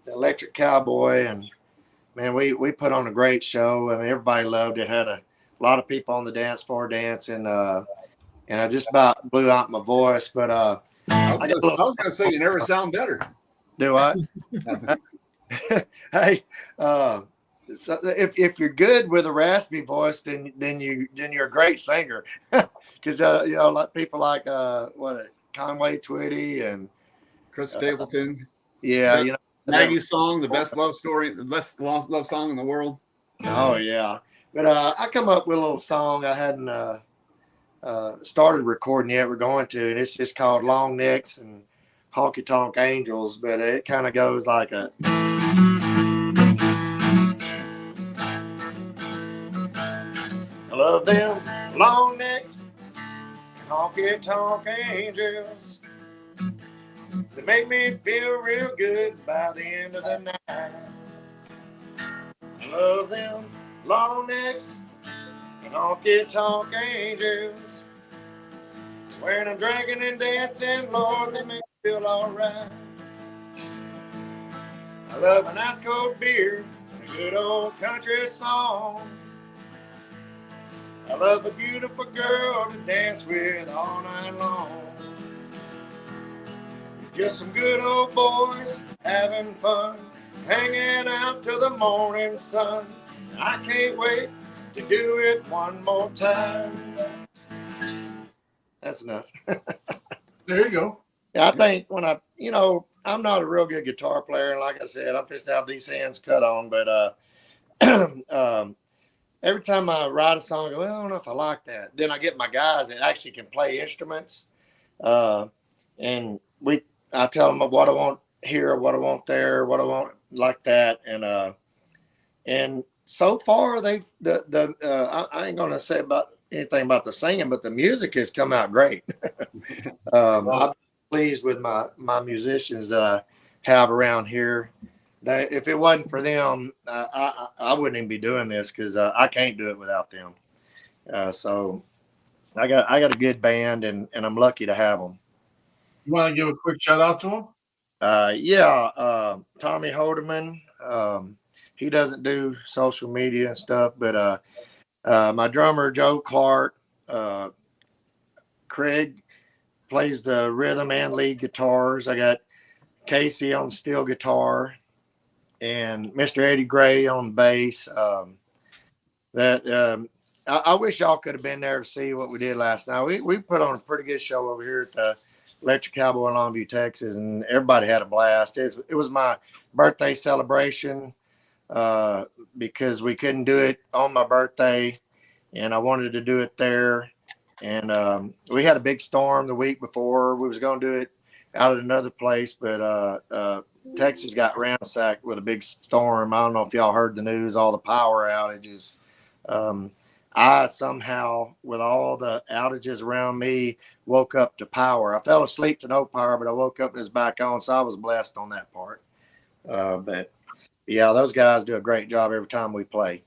Electric Cowboy, and man, we put on a great show. I mean, everybody loved it. Had a lot of people on the dance floor dancing, and I just about blew out my voice. But I was going to say you never sound better. Do I? Hey, so if you're good with a raspy voice, then you're a great singer. Because like people like Conway Twitty and Chris Stapleton. Yeah, Maggie's song, the best love story, the best love song in the world. Oh yeah, but I come up with a little song I hadn't started recording yet. We're going to, and it's just called Long Necks and Honky Tonk Angels. But it kind of goes like a. I love them long necks and honky tonk angels. They make me feel real good by the end of the night. I love them long necks and honky tonk angels. When I'm drinking and dancing, Lord, they make me feel alright. I love an ice cold beer and a good old country song. I love a beautiful girl to dance with all night long. Just some good old boys having fun, hanging out till the morning sun. I can't wait to do it one more time. That's enough. There you go. Yeah, I think when I'm not a real good guitar player, and like I said, I'm just have these hands cut on, but every time I write a song, I go, well, I don't know if I like that. Then I get my guys that actually can play instruments, and I tell them what I want here, what I want there, what I want like that, and so far I ain't gonna say about anything about the singing, but the music has come out great. I'm pleased with my musicians that I have around here. If it wasn't for them, I wouldn't even be doing this because I can't do it without them. So I got a good band, and I'm lucky to have them. You want to give a quick shout out to them? Tommy Holderman. He doesn't do social media and stuff, but my drummer Joe Clark, Craig plays the rhythm and lead guitars. I got Casey on steel guitar, and Mr. Eddie Gray on bass. I wish y'all could have been there to see what we did last night. We put on a pretty good show over here at the Electric Cowboy in Longview, Texas, and everybody had a blast. It was my birthday celebration because we couldn't do it on my birthday, and I wanted to do it there. And we had a big storm the week before. We was going to do it out at another place, but Texas got ransacked with a big storm. I don't know if y'all heard the news, all the power outages. I somehow, with all the outages around me, woke up to power. I fell asleep to no power, but I woke up and it's back on, so I was blessed on that part. But yeah, those guys do a great job every time we play.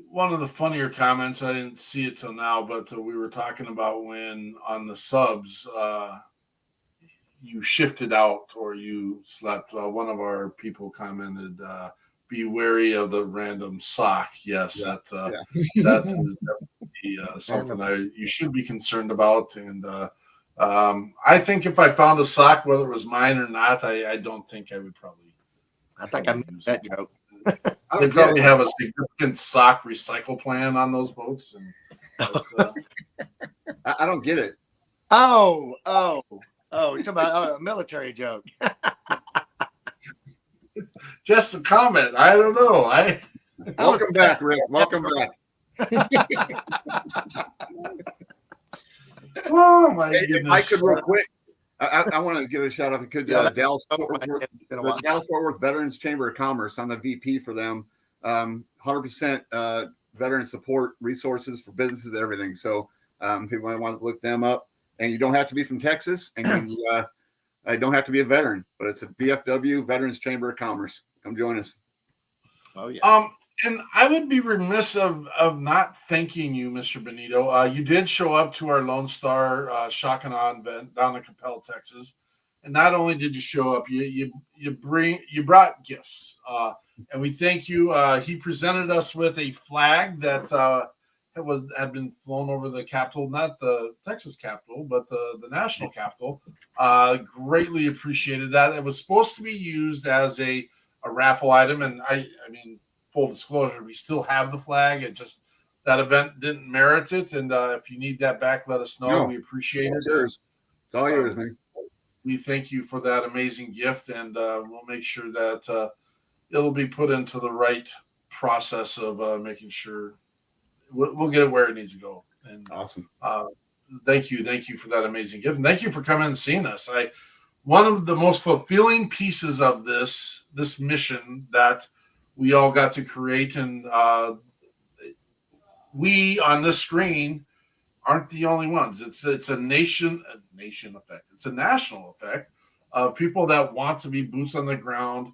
One of the funnier comments, I didn't see it till now, but we were talking about when on the subs you shifted out or you slept. One of our people commented, be wary of the random sock. Yes, that is definitely something you should be concerned about. And I think if I found a sock, whether it was mine or not, I don't think I would probably. I think I missed that joke. They probably have a significant sock recycle plan on those boats. And I don't get it. Oh, you're talking about a military joke. Just a comment. I don't know. Welcome back, Rick. Welcome back. Oh my goodness! I could real quick. I want to give a shout out. If I could, Dallas Fort Worth Veterans Chamber of Commerce. I'm the VP for them. 100% veteran support resources for businesses, everything. So if anyone wants to look them up, and you don't have to be from Texas, and you I don't have to be a veteran, but it's a VFW Veterans Chamber of Commerce. Come join us. Oh yeah. And I would be remiss of not thanking you, Mr. Bunetto. You did show up to our Lone Star Shock and Awe event down in Capel, Texas, and not only did you show up, you brought gifts, and we thank you. He presented us with a flag that had been flown over the Capitol, not the Texas Capitol, but the national Capitol. Greatly appreciated that. It was supposed to be used as a raffle item, and I mean, full disclosure, we still have the flag. It just, that event didn't merit it, and if you need that back, let us know. No, we appreciate it. Yours. It's all yours, man. We thank you for that amazing gift, and we'll make sure that it'll be put into the right process of making sure we'll get it where it needs to go. And Awesome. Thank you for that amazing gift, and thank you for coming and seeing us. One of the most fulfilling pieces of this mission that we all got to create, and we on this screen aren't the only ones. It's a nation effect. It's a national effect of people that want to be boots on the ground,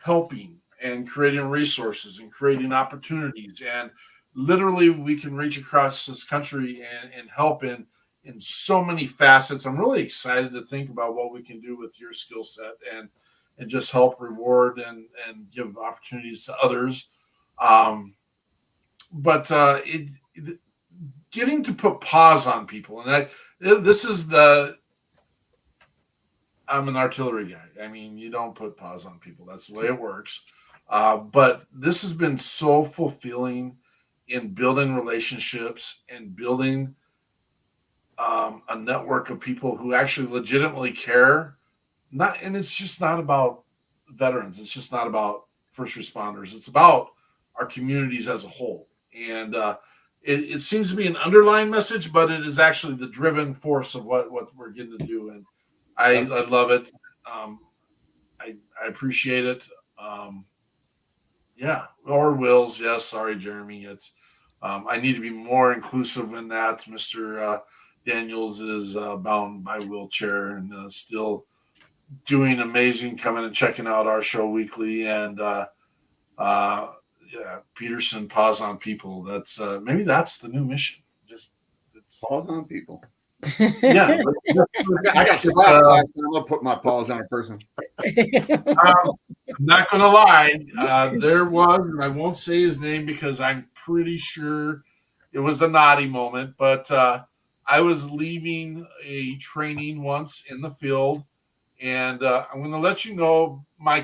helping and creating resources and creating opportunities. And literally, we can reach across this country and help in so many facets. I'm really excited to think about what we can do with your skill set and just help reward and give opportunities to others. But getting to put pause on people, and I'm an artillery guy. I mean, you don't put pause on people. That's the way it works. But this has been so fulfilling in building relationships and building a network of people who actually legitimately care. And it's just not about veterans. It's just not about first responders. It's about our communities as a whole. And it seems to be an underlying message, but it is actually the driven force of what we're getting to do. And I love it. I appreciate it. Yeah. Or wills. Yes. Sorry, Jeremy. It's I need to be more inclusive in that. Mr. Daniels is bound by wheelchair and still doing amazing, coming and checking out our show weekly. And Peterson, pause on people. That's maybe that's the new mission. Just pause on people. Yeah, I got slapped last time. I'll put my paws on a person. I'm not gonna lie. There was, and I won't say his name because I'm pretty sure it was a naughty moment. But I was leaving a training once in the field, and I'm going to let you know my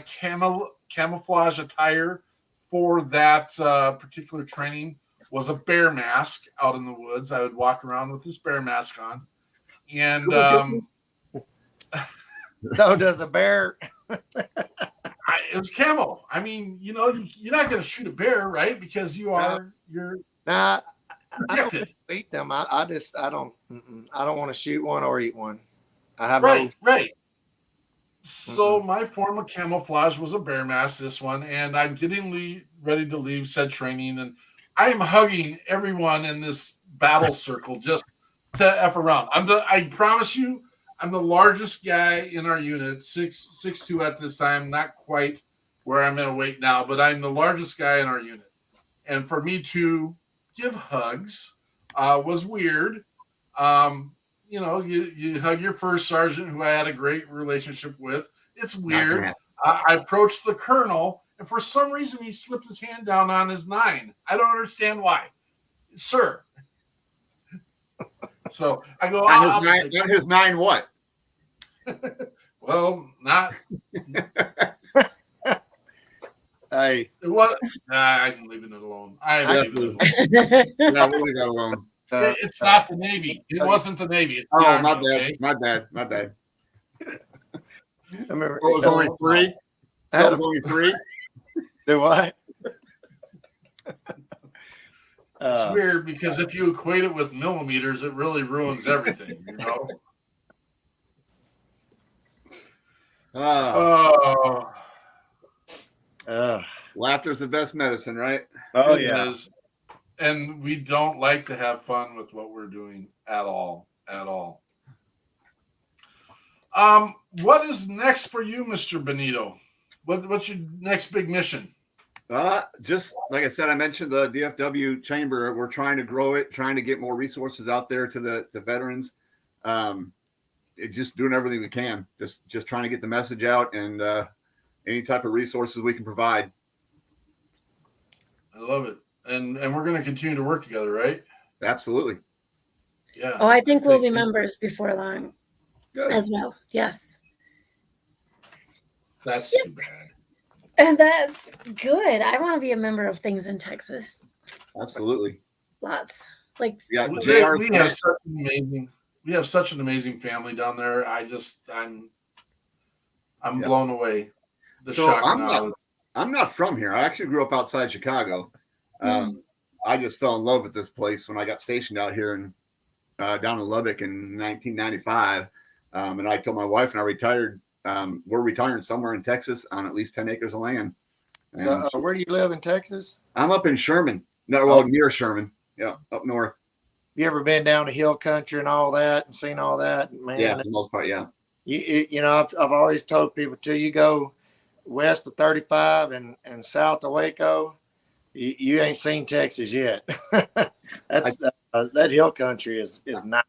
camouflage attire for that particular training was a bear mask out in the woods. I would walk around with this bear mask on. And so does a bear. It was camo. I mean, you're not going to shoot a bear, right? Because you're Nah, I don't protected. eat them. I don't want to shoot one or eat one. I have Right. So my form of camouflage was a bear mask, this one, and I'm getting ready to leave said training, and I am hugging everyone in this battle circle just to F around. I promise you, I'm the largest guy in our unit, 6'2" at this time, not quite where I'm at weight now, but I'm the largest guy in our unit. And for me to give hugs was weird. You hug your first sergeant, who I had a great relationship with. It's weird. I approached the colonel, and for some reason, he slipped his hand down on his 9. I don't understand why, sir. So I go, Not his 9 what? Well, not. Hey, It was. I'm leaving it alone. Yeah, we'll leave that alone. It's not the Navy. It wasn't the Navy. It's the Oh, Army, my bad. okay? My bad. I remember It was only 3. That was only 3. Do what? It's weird because if you equate it with millimeters, it really ruins everything, Laughter's the best medicine, right? Oh It yeah. is. And we don't like to have fun with what we're doing at all. What is next for you, Mr. Bunetto? What's your next big mission? Just like I said, I mentioned the DFW chamber. We're trying to grow it, trying to get more resources out there to the veterans. Just doing everything we can. Just trying to get the message out and any type of resources we can provide. I love it, and we're going to continue to work together, right? Absolutely. Yeah. Oh, I think we'll be members before long. Good. As well. Yes. That's Yep. too bad. And that's good. I want to be a member of things in Texas. Absolutely. Lots. Like Yeah, We JR. have such an amazing family down there. I'm blown away. The So shock and awe. I'm not from here. I actually grew up outside Chicago. I just fell in love with this place when I got stationed out here in down in Lubbock in 1995. And I told my wife when I retired, we're retiring somewhere in Texas on at least 10 acres of land. And Where do you live in Texas? I'm up in Sherman. No, well, near Sherman. Yeah, up north. You ever been down to hill country and all that and seen all that? Man, Yeah, for the most part, yeah. You know, I've always told people till you go west of 35 and south of Waco, you ain't seen Texas yet. That's that hill country is not.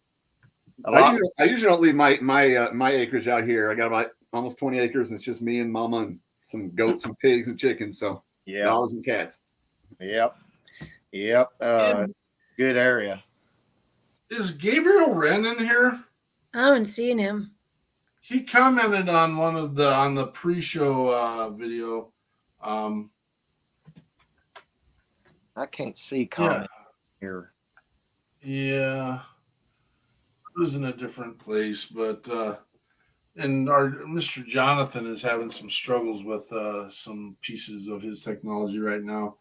I usually don't leave my acreage out here. I got about almost 20 acres, and it's just me and mama and some goats and pigs and chickens. So dogs and cats. Yep. Good area. Is Gabriel Wren in here? I haven't seen him. He commented on on the pre-show video. I can't see comment here. Yeah. It was in a different place, but and our Mr. Jonathan is having some struggles with some pieces of his technology right now.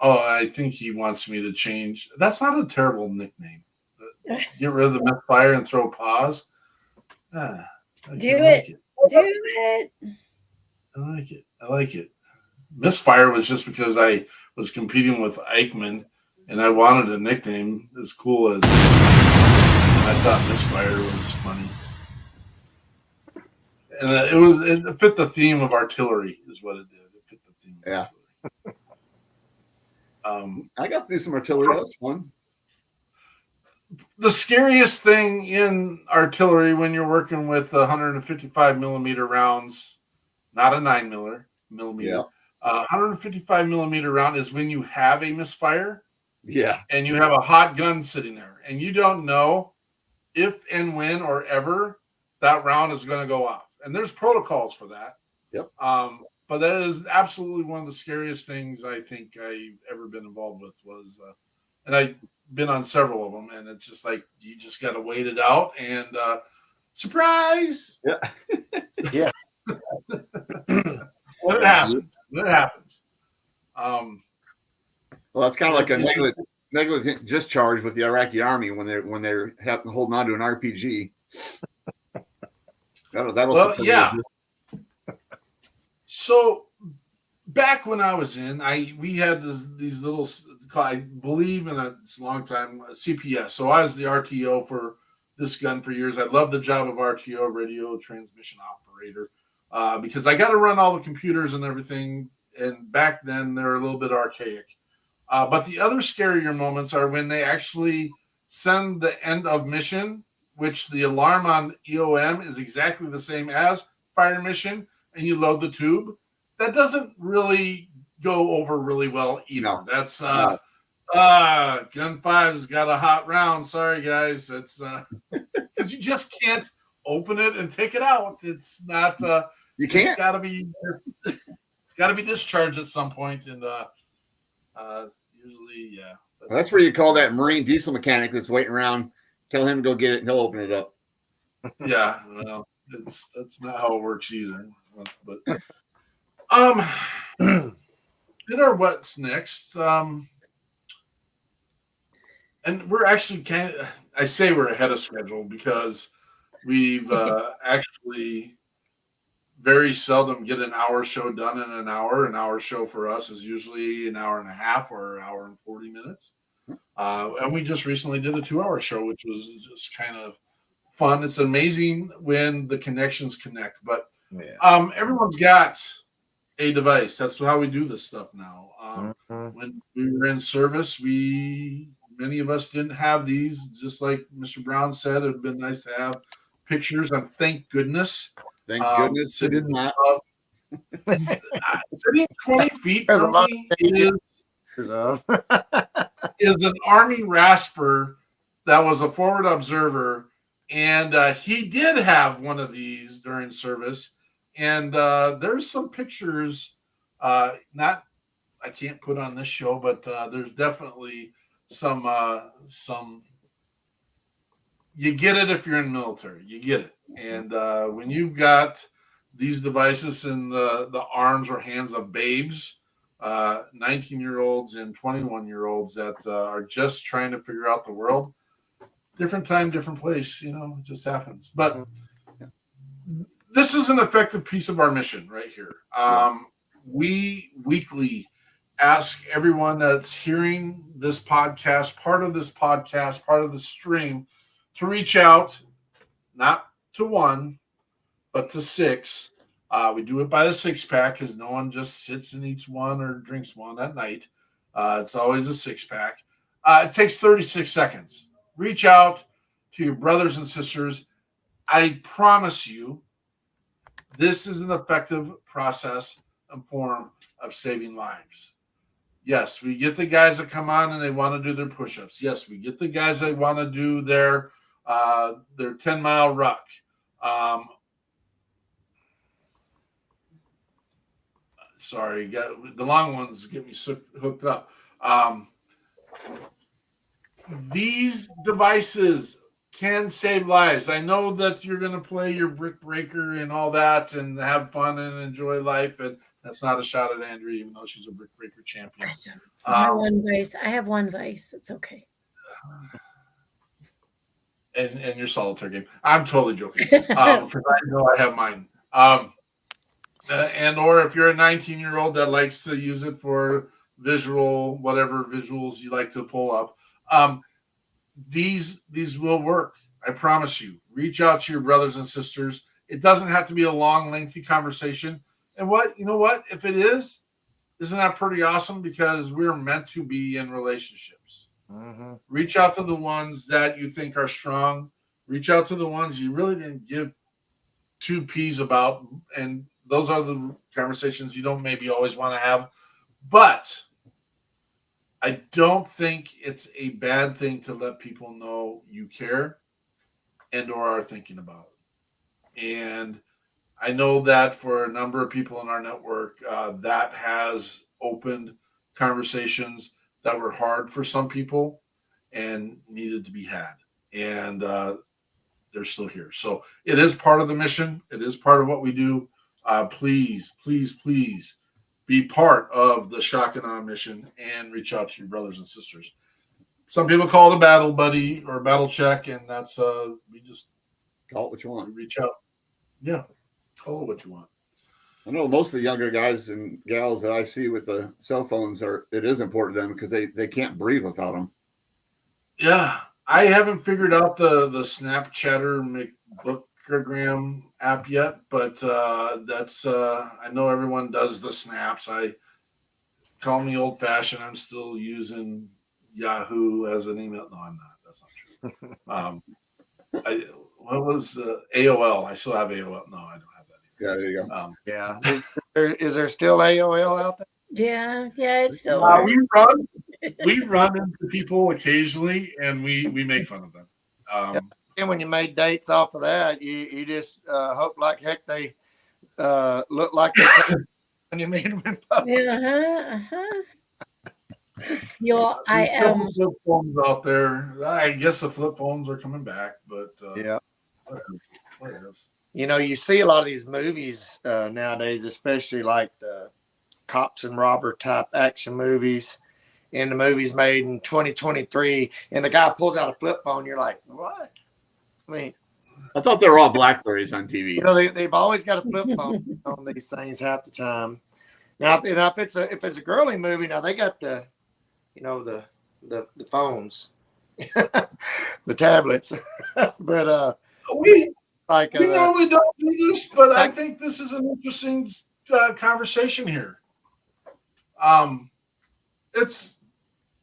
I think he wants me to change. That's not a terrible nickname. Get rid of the misfire and throw pause. Do it. I like it. Misfire was just because I was competing with Eichmann and I wanted a nickname as cool as I thought Misfire was funny. And it fit the theme of artillery is what it did. It fit the theme of artillery. I got to do some artillery. That's fun. The scariest thing in artillery when you're working with 155 millimeter rounds, not a 9 millimeter, 155 millimeter round is when you have a misfire. Yeah. And you have a hot gun sitting there, and you don't know if and when or ever that round is going to go off. And there's protocols for that. Yep. But that is absolutely one of the scariest things I think I've ever been involved with was, and I've been on several of them, and it's just like, you just got to wait it out and surprise. Yeah. Yeah. What happens? Well, that's kind of like a negligent discharge with the Iraqi army when they're holding on to an RPG. That'll yeah. So back when I was in, we had these little, I believe in it's a long time, CPS. So I was the RTO for this gun for years. I loved the job of RTO, radio transmission operator, because I got to run all the computers and everything. And back then they're a little bit archaic. But the other scarier moments are when they actually send the end of mission, which the alarm on EOM is exactly the same as fire mission, and you load the tube. That doesn't really go over really well either. No. That's gun 5's got a hot round. Sorry guys, it's because you just can't open it and take it out. It's not. You can't. It's got to be discharged at some point, and usually, yeah. That's where you call that Marine diesel mechanic that's waiting around. Tell him to go get it, and he'll open it up. Yeah, well, that's not how it works either. But did our what's next? And we're actually I say we're ahead of schedule because we've actually very seldom get an hour show done in an hour. An hour show for us is usually an hour and a half or an hour and 40 minutes. And we just recently did a 2-hour show, which was just kind of fun. It's amazing when the connections connect. But Yeah. everyone's got a device. That's how we do this stuff now. Mhm. When we were in service, many of us didn't have these. Just like Mr. Brown said, it'd been nice to have pictures. And thank goodness, Thank goodness they did not. Sitting 20 feet There's a from lot me of So, is an Army Rasper that was a forward observer, and he did have one of these during service. And there's some pictures, not I can't put on this show, but there's definitely some. You get it if you're in the military. You get it, and when you've got these devices in the arms or hands of babes, 19-year-olds and 21-year-olds that are just trying to figure out the world. Different time, different place. It just happens. But this is an effective piece of our mission right here. We weekly ask everyone that's hearing this podcast, part of the stream, to reach out, not to one, but to 6. We do it by the 6-pack because no one just sits and eats one or drinks one at night. It's always a 6-pack. It takes 36 seconds. Reach out to your brothers and sisters. I promise you, this is an effective process and form of saving lives. Yes, we get the guys that come on and they want to do their push-ups. Yes, we get the guys that want to do their 10-mile ruck. Sorry, the long ones get me hooked up. These devices can save lives. I know that you're going to play your brick breaker and all that and have fun and enjoy life. And that's not a shot at Andrea, even though she's a brick breaker champion. I have one vice. It's okay. And your solitaire game. I'm totally joking. Because I know I have mine. And or if you're a 19-year-old that likes to use it for whatever visuals you like to pull up, these will work. I promise you. Reach out to your brothers and sisters. It doesn't have to be a long, lengthy conversation. And you know what? If it is, isn't that pretty awesome? Because we're meant to be in relationships. Mm-hmm. Reach out to the ones that you think are strong. Reach out to the ones you really didn't give 2 peas about. And those are the conversations you don't maybe always want to have. But I don't think it's a bad thing to let people know you care and or are thinking about it. And I know that for a number of people in our network, that has opened conversations that were hard for some people and needed to be had. And they're still here. So it is part of the mission. It is part of what we do. Please, please, please be part of the Shock and Awe mission and reach out to your brothers and sisters. Some people call it a battle buddy or a battle check, and that's we just call it what you want. Reach out. Yeah, call it what you want. I know most of the younger guys and gals that I see with the cell phones it is important to them because they can't breathe without them. Yeah, I haven't figured out the Snapchatter McBookagram app yet, but that's I know everyone does the snaps. Call me old fashioned. I'm still using Yahoo as an email. No, I'm not. That's not true. What was AOL? I still have AOL. No, I don't have that. Yeah, there you go. Yeah. Is there still AOL out there? Yeah, it's still. We run into people occasionally, and we make fun of them. And when you made dates off of that, you just hope like heck they look like they when you meet them in public. I am flip phones out there. I guess the flip phones are coming back, but yeah. Whatever. You see a lot of these movies nowadays, especially like the cops and robber type action movies. And the movie's made in 2023, and the guy pulls out a flip phone. You're like, what? I mean, I thought they were all Blackberries on TV. They've always got a flip phone on these things half the time. Now, if it's a girly movie, now they got the phones, the tablets. But we like we normally don't do this, but I think this is an interesting conversation here. It's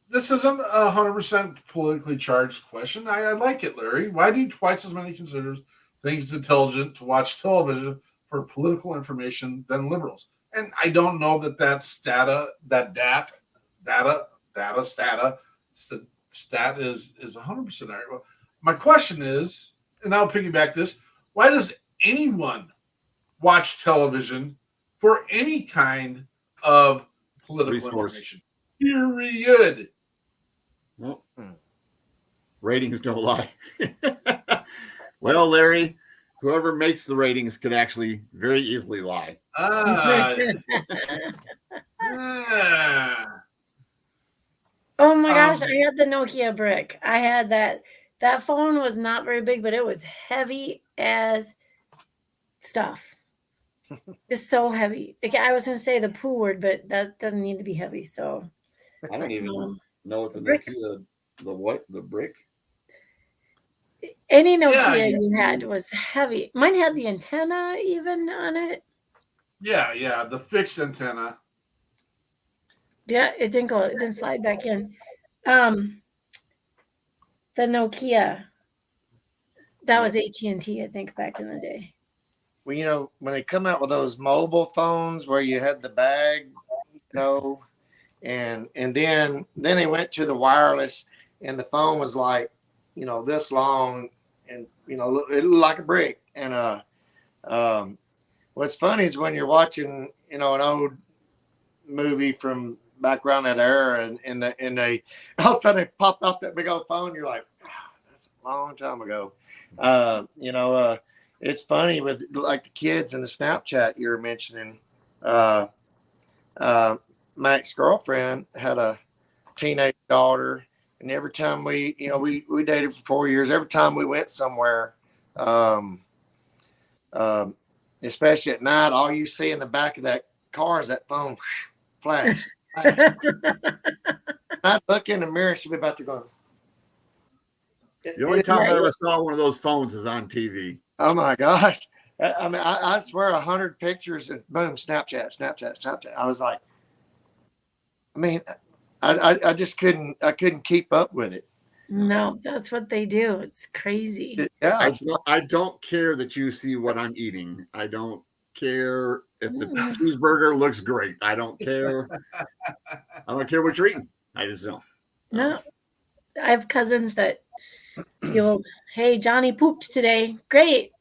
This isn't 100% politically charged question. I like it, Larry. Why do twice as many consider things intelligent to watch television for political information than liberals? And I don't know that that's data. Stat is 100% accurate. My question is, and I'll piggyback this: why does anyone watch television for any kind of political Resource. information? Period. Well, ratings don't lie. Well, Larry, whoever makes the ratings could actually very easily lie. Oh my gosh, I had the Nokia brick. I had that. That phone was not very big, but it was heavy as stuff. It's so heavy. Like, I was going to say the poo word, but that doesn't need to be heavy. So I don't even know what the brick. Nokia, the brick. Any Nokia you had was heavy. Mine had the antenna even on it. Yeah, the fixed antenna. Yeah, it didn't go. It didn't slide back in. The Nokia. That was AT&T, I think, back in the day. Well, you know, when they come out with those mobile phones where you had the bag, and then they went to the wireless, and the phone was like, this long, and it looked like a brick. And what's funny is when you're watching, an old movie from back around that era, and they all of a sudden they popped off that big old phone. You're like, that's a long time ago. It's funny with like the kids in the Snapchat you were mentioning. My ex-girlfriend had a teenage daughter, and every time we dated for 4 years, every time we went somewhere, especially at night, all you see in the back of that car is that phone flash. I'd look in the mirror, she'd be about to go. The only time I ever saw one of those phones is on TV. Oh my gosh. I mean, I swear 100 pictures and boom, Snapchat. I was like, I mean, I just couldn't keep up with it. No, that's what they do. It's crazy. Yeah. I don't care that you see what I'm eating. I don't care if the cheeseburger looks great. I don't care. I don't care what you're eating. I just don't. No. I have cousins that feel, hey, Johnny pooped today. Great.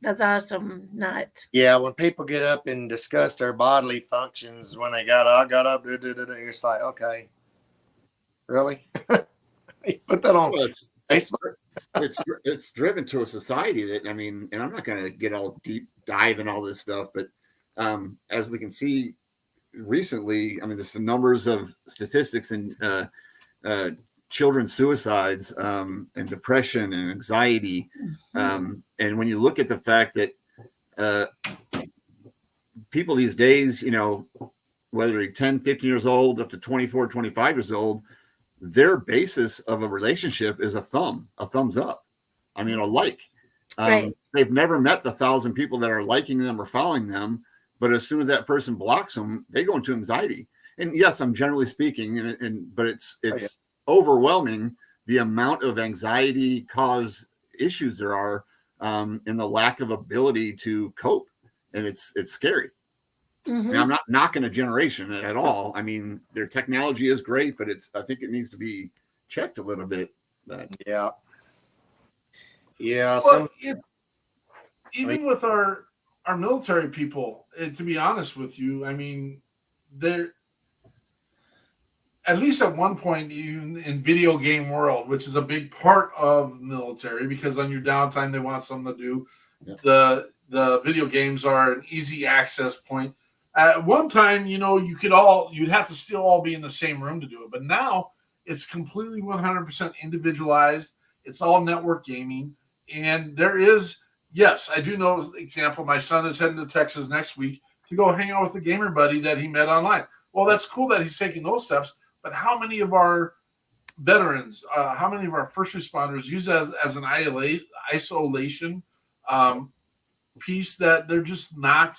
That's awesome. Not. Yeah, when people get up and discuss their bodily functions when they got up, it's like, okay, really? You put that on Facebook? It's driven to a society that, and I'm not going to get all deep dive in all this stuff, but as we can see recently, there's the numbers of statistics and children's suicides and depression and anxiety. And when you look at the fact that people these days, whether they're 10, 15 years old, up to 24, 25 years old, their basis of a relationship is a thumbs up. A like. Right. They've never met the 1,000 people that are liking them or following them. But as soon as that person blocks them, they go into anxiety. And yes, I'm generally speaking, but it's overwhelming the amount of anxiety cause issues there are in the lack of ability to cope. And it's scary. Mm-hmm. And I'm not knocking a generation at all. Their technology is great, but I think it needs to be checked a little bit. Yeah. Well, it's even with our military people, to be honest with you, they're at least at one point in video game world, which is a big part of military, because on your downtime they want something to do. Yeah. The video games are an easy access point. At one time, you'd have to still all be in the same room to do it. But now it's completely 100% individualized. It's all network gaming. And there is, yes, I do know, example, my son is heading to Texas next week to go hang out with a gamer buddy that he met online. Well, that's cool that he's taking those steps. But how many of our veterans, how many of our first responders use it as an isolation piece that they're just not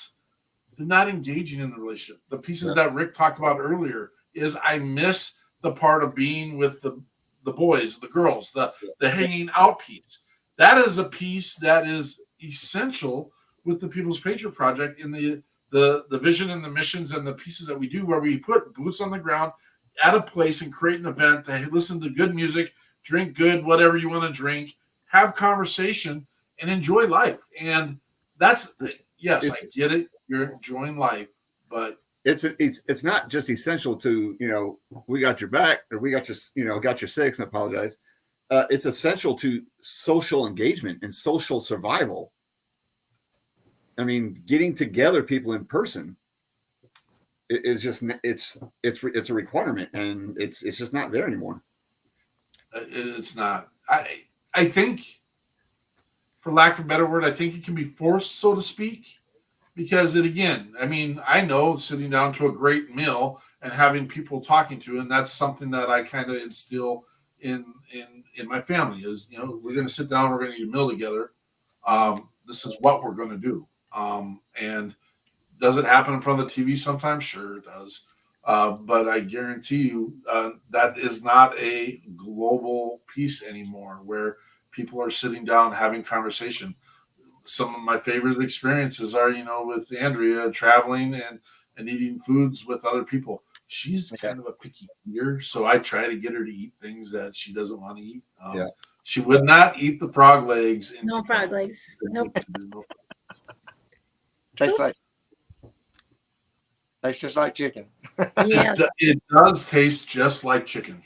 engaging in the relationship. The pieces that Rick talked about earlier is I miss the part of being with the boys, the girls, the hanging out piece. That is a piece that is essential with the People's Patriot Project in the vision and the missions and the pieces that we do, where we put boots on the ground at a place and create an event to listen to good music, drink good, whatever you want to drink, have conversation, and enjoy life. And that's, yes, I get it. You're enjoying life, but it's not just essential to, we got your back, or we got your, got your six, and I apologize. It's essential to social engagement and social survival. I mean, getting together people in person is just, it's a requirement, and it's just not there anymore. It's not. I think, for lack of a better word, I think it can be forced, so to speak, because I know sitting down to a great meal and having people talking to, and that's something that I kind of instill in my family is, we're going to sit down, we're going to eat a meal together. This is what we're going to do. And does it happen in front of the TV sometimes? Sure it does. But I guarantee you that is not a global piece anymore, where people are sitting down having conversation. Some of my favorite experiences are, with Andrea traveling and eating foods with other people. She's kind of a picky eater, so I try to get her to eat things that she doesn't want to eat. She would not eat the frog legs. No frog legs. Nope. Tastes just like chicken. Yeah. It does taste just like chicken.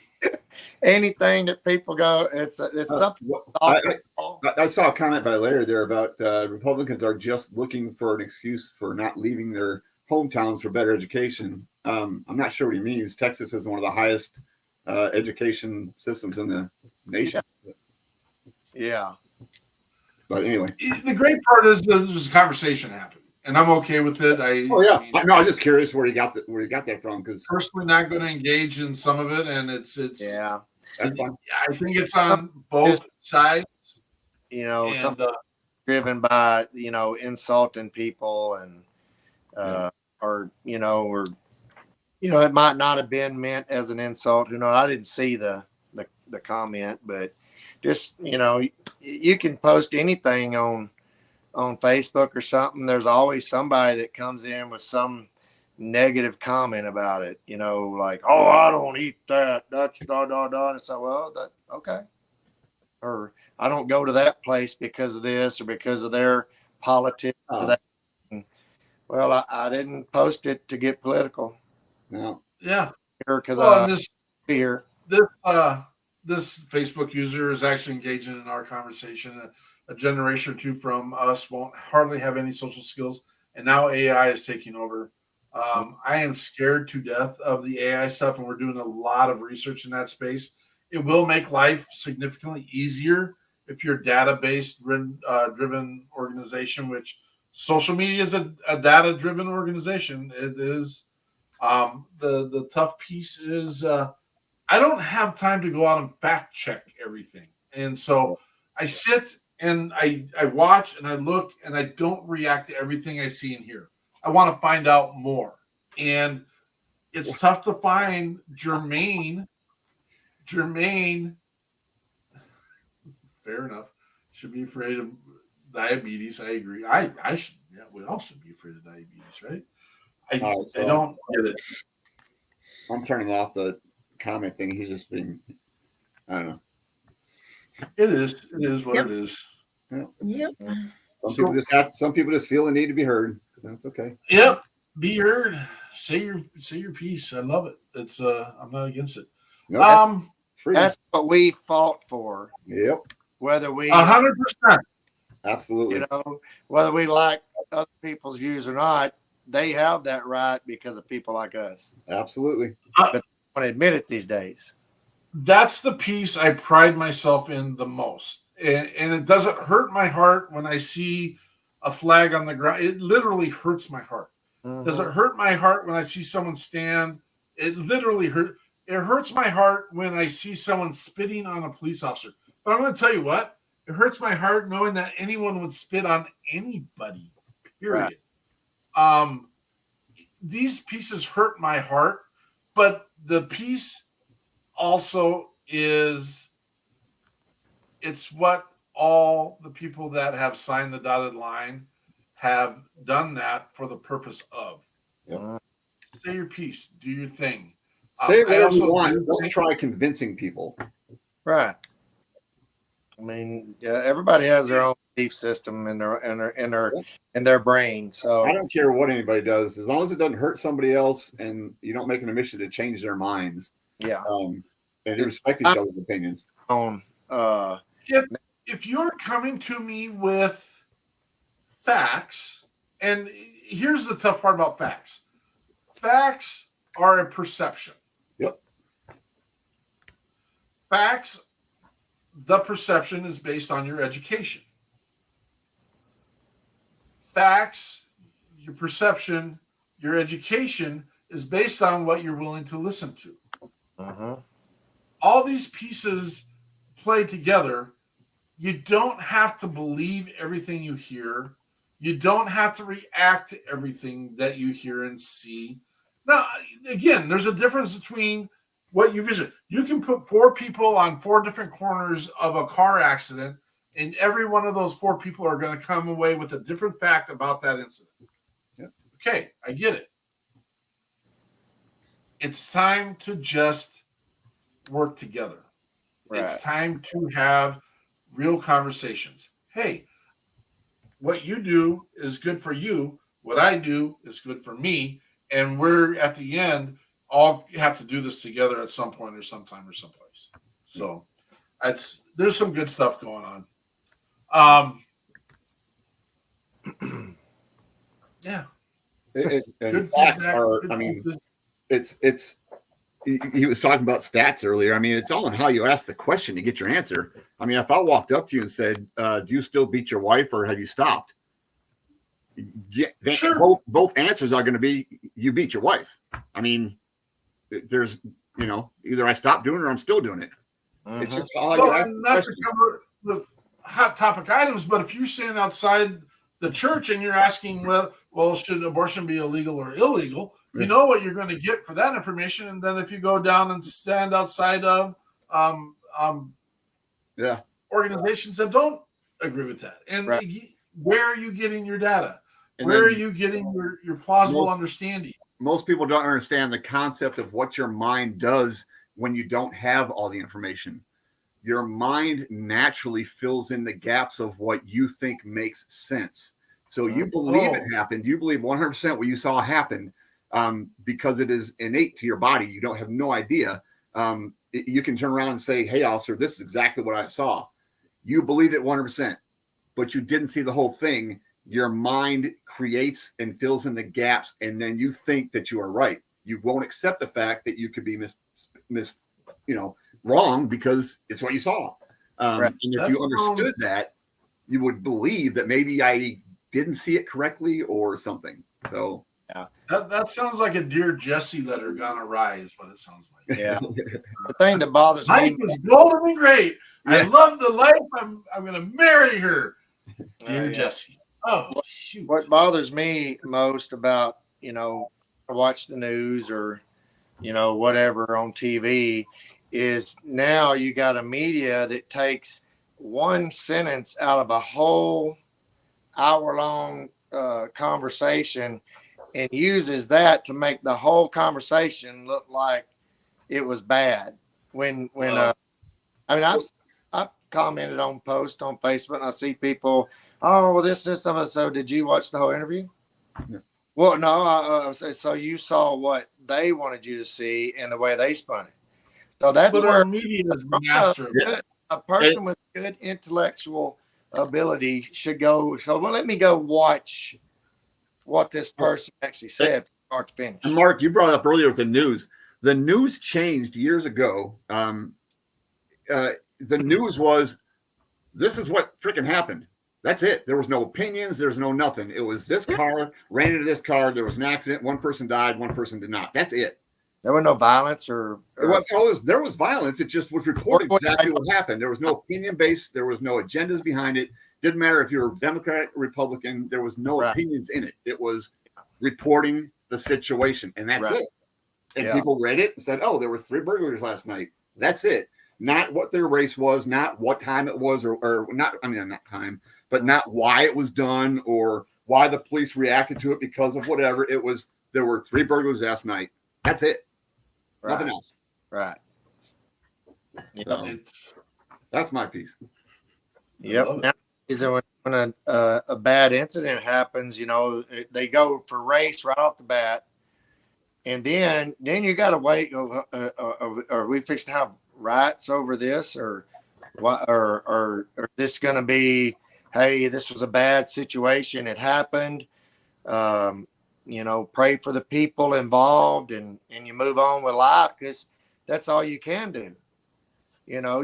Anything that people go, it's something. I saw a comment by Larry there about Republicans are just looking for an excuse for not leaving their hometowns for better education. I'm not sure what he means. Texas is one of the highest education systems in the nation. Yeah. But anyway, the great part is there's a conversation happening, and I'm okay with it. I'm just curious where you got that from, because personally not going to engage in some of it, and it's that's fine. I think it's on both sides. Something driven by insulting people, and or it might not have been meant as an insult. I didn't see the comment, but just you can post anything on Facebook or something. There's always somebody that comes in with some negative comment about it, like, oh, I don't eat that, that's da. And it's like, well, that okay, or I don't go to that place because of this or because of their politics or that. Well, I didn't post it to get political. No. Yeah. Because this Facebook user is actually engaging in our conversation. A generation or two from us won't hardly have any social skills, and now AI is taking over. I am scared to death of the AI stuff, and we're doing a lot of research in that space. It will make life significantly easier if you're a data-based driven organization, which social media is a data-driven organization. It is. The tough piece is I don't have time to go out and fact check everything. And so I sit and I watch and I look and I don't react to everything I see and hear. I want to find out more. And it's tough to find germane, fair enough, should be afraid of diabetes. I agree. I should, we all should be afraid of diabetes, right? I don't get it. I'm turning off the comment thing. He's just being, I don't know. It is what it is. Yep. Some people just feel the need to be heard. That's okay. Yep. Be heard. Say your piece. I love it. It's I'm not against it. No, that's what we fought for. Yep. Whether we 100%. Absolutely. Whether we like other people's views or not, they have that right because of people like us. Absolutely. But they want to admit it these days. That's the piece I pride myself in the most. And it doesn't hurt my heart when I see a flag on the ground. It literally hurts my heart. Mm-hmm. Does it hurt my heart when I see someone stand? It literally hurt. It hurts my heart when I see someone spitting on a police officer. But I'm going to tell you what, it hurts my heart knowing that anyone would spit on anybody, period. Right. These pieces hurt my heart, but the piece also is, it's what all the people that have signed the dotted line have done that for the purpose of. Yep. Say your piece, do your thing. Say whatever you want. Don't try convincing people. Right. I mean, yeah, everybody has their own belief system in their brain. So I don't care what anybody does, as long as it doesn't hurt somebody else, and you don't make an omission to change their minds. Yeah. And you respect each other's opinions. If you're coming to me with facts, and here's the tough part about facts. Facts are a perception. Yep. Facts, the perception is based on your education. Facts, your perception, your education is based on what you're willing to listen to. All these pieces play together. You don't have to believe everything you hear. You don't have to react to everything that you hear and see. Now, again, there's a difference between what you vision. You can put 4 people on 4 different corners of a car accident, and every one of those 4 people are going to come away with a different fact about that incident. Yeah. Okay, I get it. It's time to just work together. Right. It's time to have real conversations. Hey, what you do is good for you. What I do is good for me. And we're at the end, all have to do this together at some point or sometime or someplace. So there's some good stuff going on. Yeah. And facts are, I mean, it's he was talking about stats earlier. I mean, it's all in how you ask the question to get your answer. I mean, if I walked up to you and said, do you still beat your wife or have you stopped? Sure. Both answers are going to be, you beat your wife. I mean, there's, either I stopped doing it or I'm still doing it. It's just how you ask the question. Not to cover the hot topic items, but if you're standing outside the church and you're asking, well, should abortion be illegal or illegal? You know what you're going to get for that information. And then if you go down and stand outside of organizations that don't agree with that, and where are you getting your data? And where are you getting your plausible understanding? Most people don't understand the concept of what your mind does when you don't have all the information. Your mind naturally fills in the gaps of what you think makes sense. So you believe it happened. You believe 100% what you saw happen. Because it is innate to your body. You don't have no idea. You can turn around and say, hey, officer, this is exactly what I saw. You believed it 100%, but you didn't see the whole thing. Your mind creates and fills in the gaps, and then you think that you are right. You won't accept the fact that you could be wrong because it's what you saw. And if you understood that, you would believe that maybe I didn't see it correctly or something. So yeah, that sounds like a Dear Jesse letter gone awry is what it sounds like. Yeah. The thing that bothers me. Life is golden and great. I love the life. I'm going to marry her. Dear Jesse. Oh, shoot. What bothers me most about, I watch the news or, whatever on TV is now you got a media that takes one sentence out of a whole hour-long conversation and uses that to make the whole conversation look like it was bad. I've commented on posts on Facebook and I see people, this and so did you watch the whole interview? Yeah. Well, no, so you saw what they wanted you to see and the way they spun it. So that's where media is master. A person with good intellectual ability should go. So let me go watch what this person actually said from start to finish. And Mark, you brought up earlier with the news. The news changed years ago. The news was, this is what freaking happened. That's it. There was no opinions. There's no nothing. It was this car ran into this car. There was an accident. One person died. One person did not. That's it. There was no violence or There was violence. It just was reported exactly what happened. There was no opinion based. There was no agendas behind it. Didn't matter if you were Democrat or Republican. There was no opinions in it. It was reporting the situation, and that's it. And people read it and said, "Oh, there was 3 burglaries last night." That's it. Not what their race was, not what time it was, or not. I mean, not time, but not why it was done or why the police reacted to it because of whatever. It was there were 3 burglaries last night. That's it. Nothing else. Right. So, that's my piece. Yep. Now, when a bad incident happens, you know, they go for race right off the bat, and then you got to wait. Are we fixing to have riots over this, or what? Or this going to be? Hey, this was a bad situation. It happened. You know, pray for the people involved, and you move on with life because that's all you can do. You know,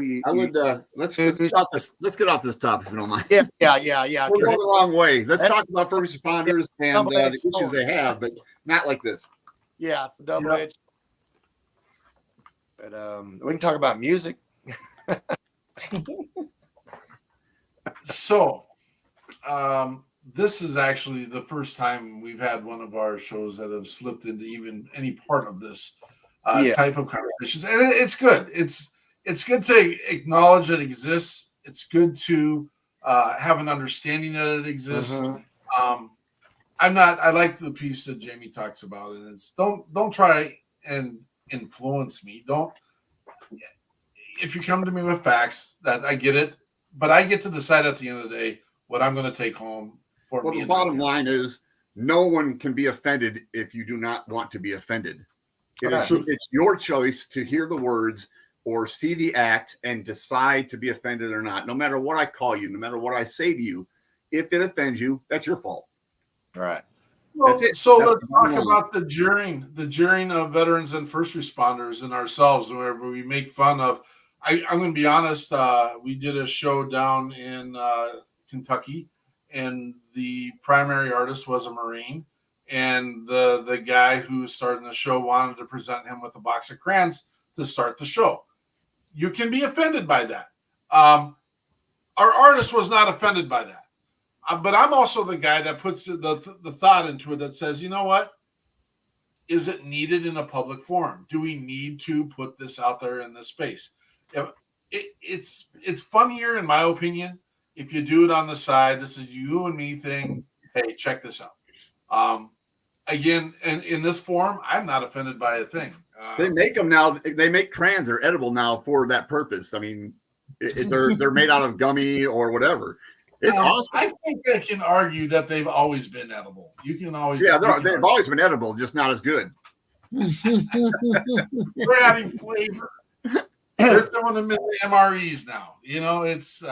let's stop this. Let's get off this topic if you don't mind. Yeah. We're going the wrong way. Let's talk about first responders and the issues they have, but not like this. Yeah, it's a double edged. But we can talk about music. So, this is actually the first time we've had one of our shows that have slipped into even any part of this type of conversations, and it's good. It's good to acknowledge that it exists. It's good to have an understanding that it exists. I like the piece that Jamie talks about, and it's don't try and influence me. If you come to me with facts, that I get it, but I get to decide at the end of the day what I'm going to take home for me. Well, the bottom line is no one can be offended if you do not want to be offended. It's your choice to hear the words or see the act and decide to be offended or not. No matter what I call you, no matter what I say to you, if it offends you, that's your fault. Right. Well, that's it. So let's talk about the jeering of veterans and first responders and ourselves, where we make fun of. I'm going to be honest. We did a show down in Kentucky, and the primary artist was a Marine, and the guy who was starting the show wanted to present him with a box of crayons to start the show. You can be offended by that. Our artist was not offended by that. But I'm also the guy that puts the thought into it that says, you know what? Is it needed in a public forum? Do we need to put this out there in this space? It's funnier, in my opinion, if you do it on the side. This is you and me thing. Hey, check this out. Again, in this forum, I'm not offended by a thing. They make them now. They make crayons. They're edible now for that purpose. I mean, they're made out of gummy or whatever. It's awesome. I think they can argue that they've always been edible. You can always. Yeah, they've always been edible, just not as good. We're adding flavor. They're throwing them in the MREs now. You know, it is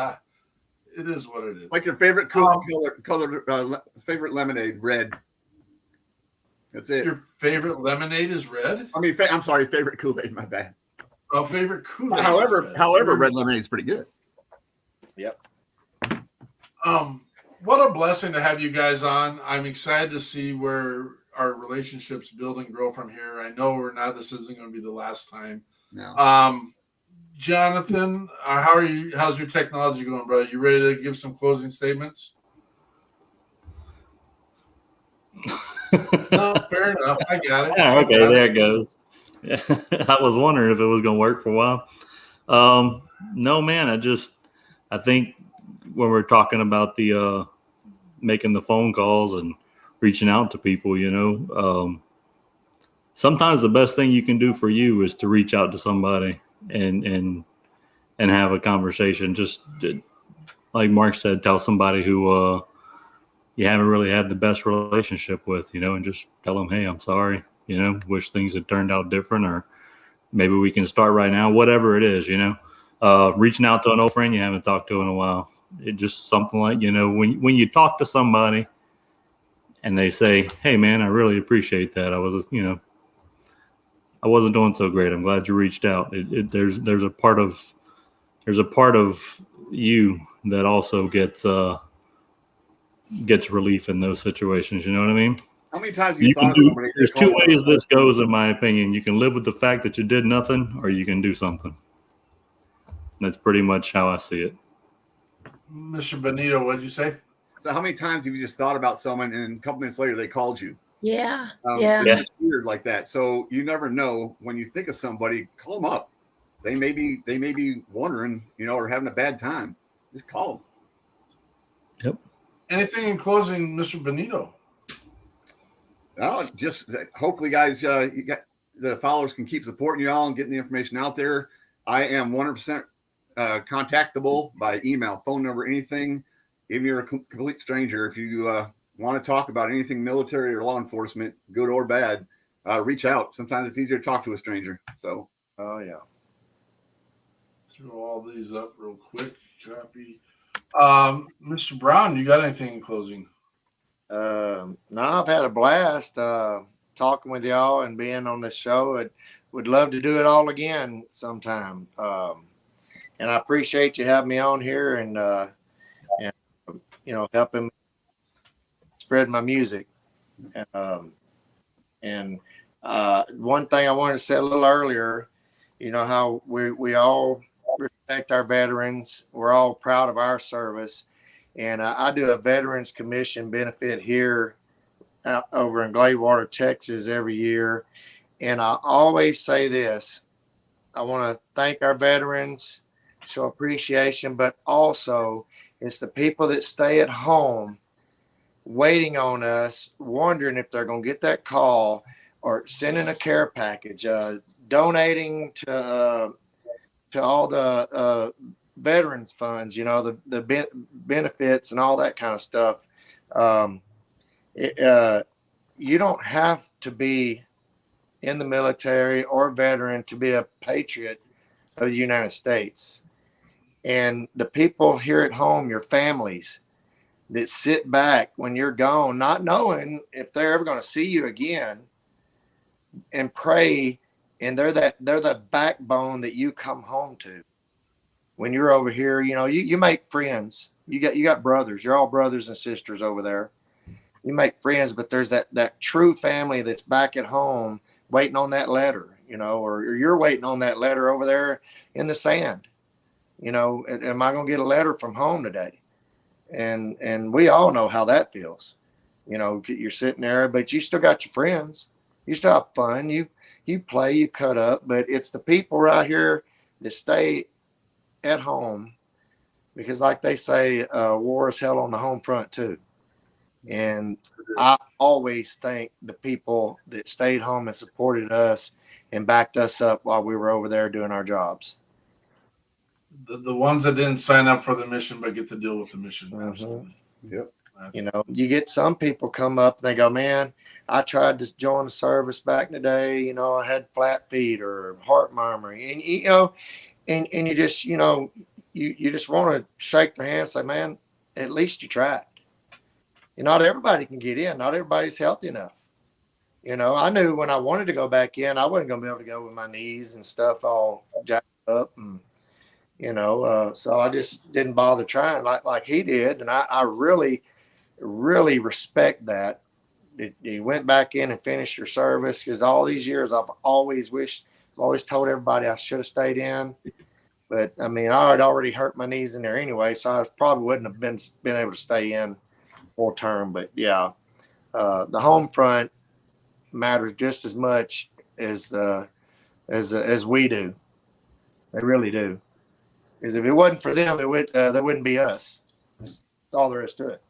what it is. Like your favorite color, favorite lemonade, red. That's it. Your favorite lemonade is red? I mean, I'm sorry, favorite Kool-Aid. My bad. Oh, favorite Kool-Aid. However, red lemonade is pretty good. Yep. What a blessing to have you guys on. I'm excited to see where our relationships build and grow from here. I know this isn't going to be the last time. No. Jonathan, how are you? How's your technology going, brother? You ready to give some closing statements? No, fair enough. I got it. Yeah, okay, there it goes. Yeah. I was wondering if it was going to work for a while. No, man, I think when we're talking about the making the phone calls and reaching out to people, you know, sometimes the best thing you can do for you is to reach out to somebody and have a conversation. Just like Mark said, tell somebody who you haven't really had the best relationship with, you know, and just tell them, hey, I'm sorry, you know, wish things had turned out different, or maybe we can start right now, whatever it is, you know. Reaching out to an old friend you haven't talked to in a while. It just something like, you know, when you talk to somebody and they say, hey man, I really appreciate that. I wasn't doing so great. I'm glad you reached out. There's a part of you that also gets relief in those situations. You know what I mean? How many times have You you can thought of do, somebody? there's two ways this goes, in my opinion. You can live with the fact that you did nothing, or you can do something. That's pretty much how I see it. Mr. Bunetto, what'd you say? So how many times have you just thought about someone and a couple minutes later they called you? Yeah. It's just weird like that. So you never know when you think of somebody, call them up. They may be wondering, or having a bad time. Just call them. Yep. Anything in closing, Mr. Bunetto? No, just hopefully, guys, you got the followers can keep supporting you all and getting the information out there. I am 100% contactable by email, phone number, anything. Even if you're a complete stranger, if you want to talk about anything military or law enforcement, good or bad, reach out. Sometimes it's easier to talk to a stranger. So, Oh yeah. Throw all these up real quick. Copy. Mr. Brown, you got anything in closing? No, I've had a blast talking with y'all and being on this show. I would love to do it all again sometime. And I appreciate you having me on here and helping spread my music. And one thing I wanted to say a little earlier, how we all respect our veterans. We're all proud of our service. And I do a Veterans Commission benefit here over in Gladewater, Texas every year. And I always say this, I want to thank our veterans, show appreciation, but also it's the people that stay at home waiting on us, wondering if they're going to get that call or sending a care package, donating to all the veterans funds, the benefits and all that kind of stuff. You don't have to be in the military or veteran to be a patriot of the United States. And the people here at home, your families that sit back when you're gone, not knowing if they're ever going to see you again, and pray, and they're the backbone that you come home to. When you're over here, you make friends. You got brothers. You're all brothers and sisters over there. You make friends, but there's that true family that's back at home waiting on that letter, or you're waiting on that letter over there in the sand. Am I going to get a letter from home today? And we all know how that feels. You're sitting there, but you still got your friends. You still have fun. You play, you cut up, but it's the people right here that stay at home, because like they say, war is hell on the home front too. And I always thank the people that stayed home and supported us and backed us up while we were over there doing our jobs. The ones that didn't sign up for the mission but get to deal with the mission. Mm-hmm. Absolutely. Yep. You get some people come up and they go, man, I tried to join the service back in the day. I had flat feet or heart murmuring, and you just, you just want to shake their hand and say, man, at least you tried. Not everybody can get in. Not everybody's healthy enough. I knew when I wanted to go back in, I wasn't going to be able to go with my knees and stuff all jacked up. And, so I just didn't bother trying like he did. And I really, really respect that. You went back in and finished your service, because all these years I've always told everybody I should have stayed in. But I mean, I had already hurt my knees in there anyway, so I probably wouldn't have been able to stay in full term. But yeah, the home front matters just as much as we do. They really do. Because if it wasn't for them, there wouldn't be us. That's all there is to it.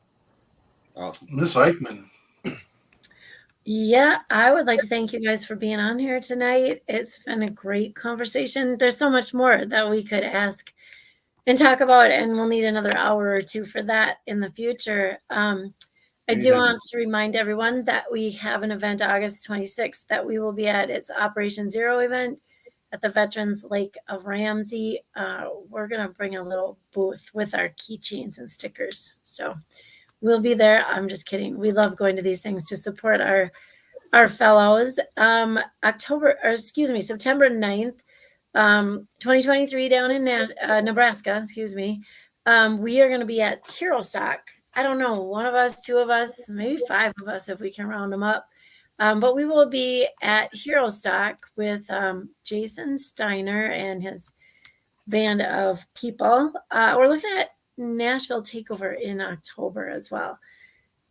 Awesome. Miss Eichmann. Yeah, I would like to thank you guys for being on here tonight. It's been a great conversation. There's so much more that we could ask and talk about, and we'll need another hour or two for that in the future. I do want to remind everyone that we have an event August 26th that we will be at. It's Operation Zero event at the Veterans Lake of Ramsey. We're going to bring a little booth with our keychains and stickers. So we'll be there. I'm just kidding. We love going to these things to support our fellows. September 9th, 2023 down in Nebraska, we are going to be at Hero Stock I don't know, one of us, two of us, maybe five of us if we can round them up. But we will be at Hero Stock with Jason Steiner and his band of people. We're looking at Nashville Takeover in October as well.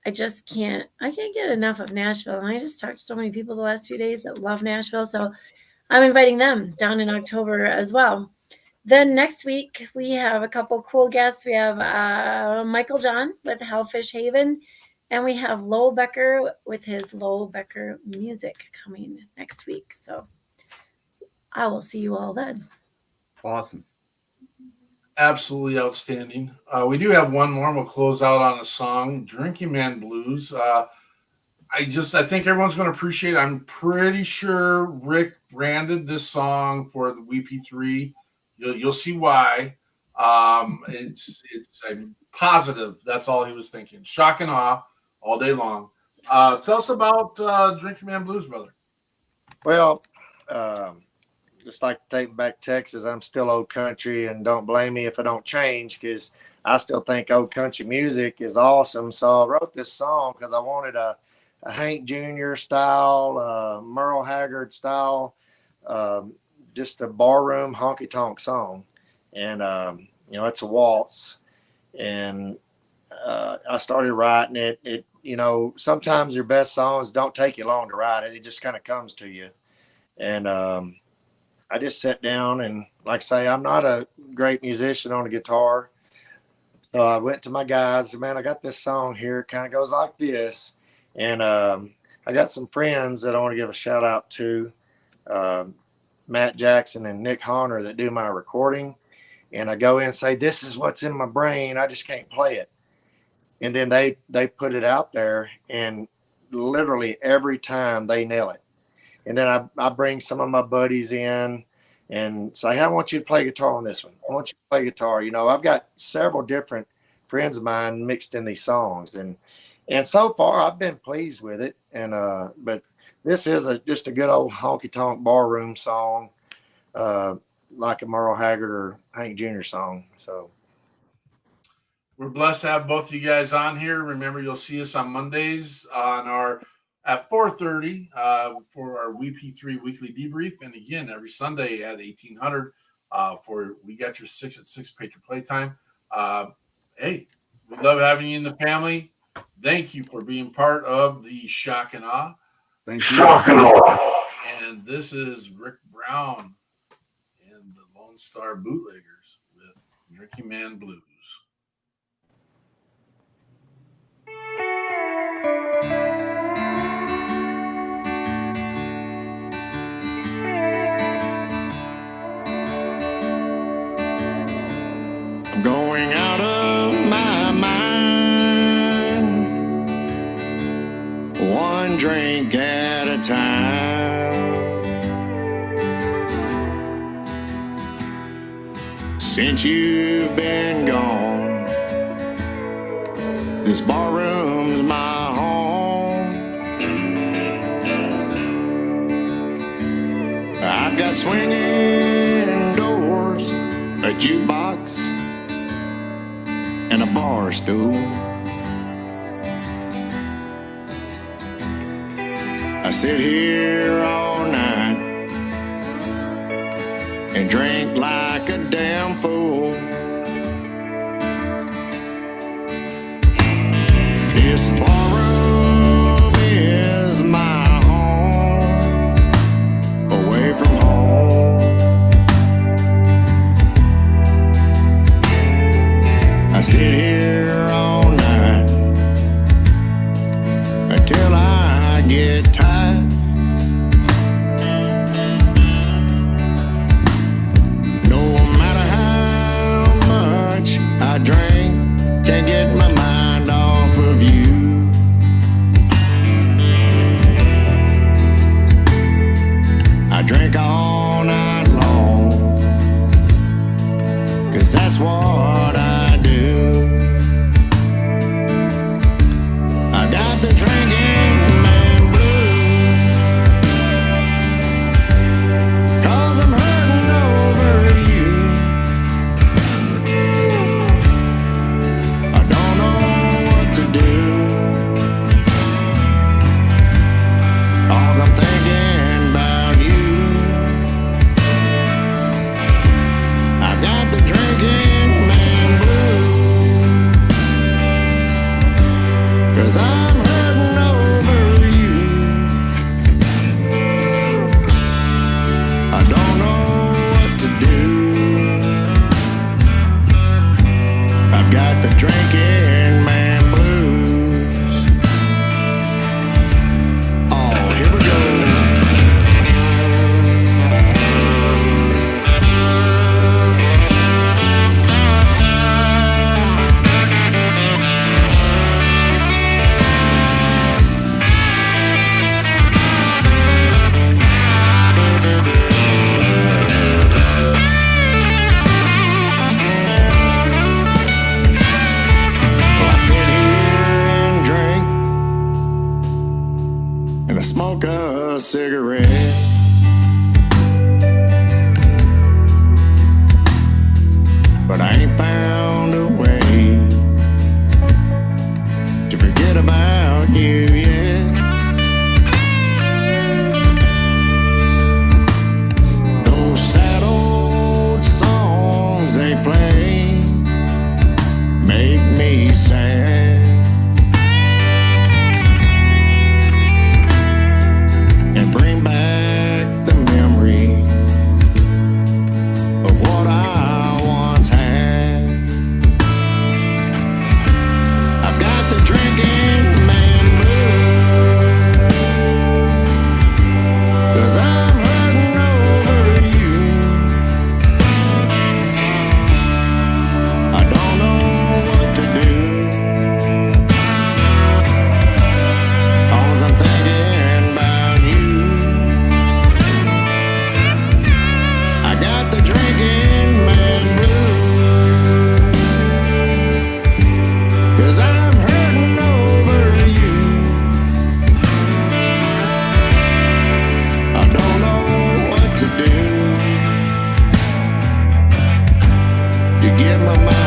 I can't get enough of Nashville. And I just talked to so many people the last few days that love Nashville. So I'm inviting them down in October as well. Then next week, we have a couple cool guests. We have Michael John with Hellfish Haven, and we have Lowell Becker with his Lowell Becker music coming next week. So I will see you all then. Awesome. Absolutely outstanding. We do have one more. We'll close out on a song, Drinking Man Blues. I think everyone's going to appreciate it. I'm pretty sure Rick branded this song for the WeP3. You'll see why. I'm positive that's all he was thinking. Shock and awe all day long. Tell us about Drinking Man Blues, brother. Well, just like Taking Back Texas, I'm still old country, and don't blame me if I don't change, because I still think old country music is awesome. So I wrote this song because I wanted a Hank Jr. style, Merle Haggard style, just a barroom honky tonk song. And, it's a waltz. And I started writing it. Sometimes your best songs don't take you long to write it. It just kind of comes to you. And I just sat down and, like I say, I'm not a great musician on a guitar. So I went to my guys, and, man, I got this song here. It kind of goes like this. And I got some friends that I want to give a shout out to, Matt Jackson and Nick Honor, that do my recording. And I go in and say, this is what's in my brain. I just can't play it. And then they put it out there, and literally every time they nail it. And then I bring some of my buddies in and say, hey, I want you to play guitar on this one. I want you to play guitar. I've got several different friends of mine mixed in these songs. And so far I've been pleased with it. And but this is just a good old honky tonk barroom song, like a Merle Haggard or Hank Jr. song. So we're blessed to have both of you guys on here. Remember, you'll see us on Mondays at 4:30 for our WeP3 weekly debrief, and again every Sunday at 1800 for We Got Your 6 at 6 Patriot Playtime. Hey, we love having you in the family. Thank you for being part of the Shock and Awe. Thank you. Shock and awe. And this is Rick Brown and the Lone Star Bootleggers with Drinking Man Blues. Going out of my mind, one drink at a time. Since you've been gone, this barroom's my home. I've got swinging doors, a jukebox, and a bar stool. I sit here all night and drink like a damn fool. This barroom is my home, away from home. I sit here all night until I get tired. No matter get my mind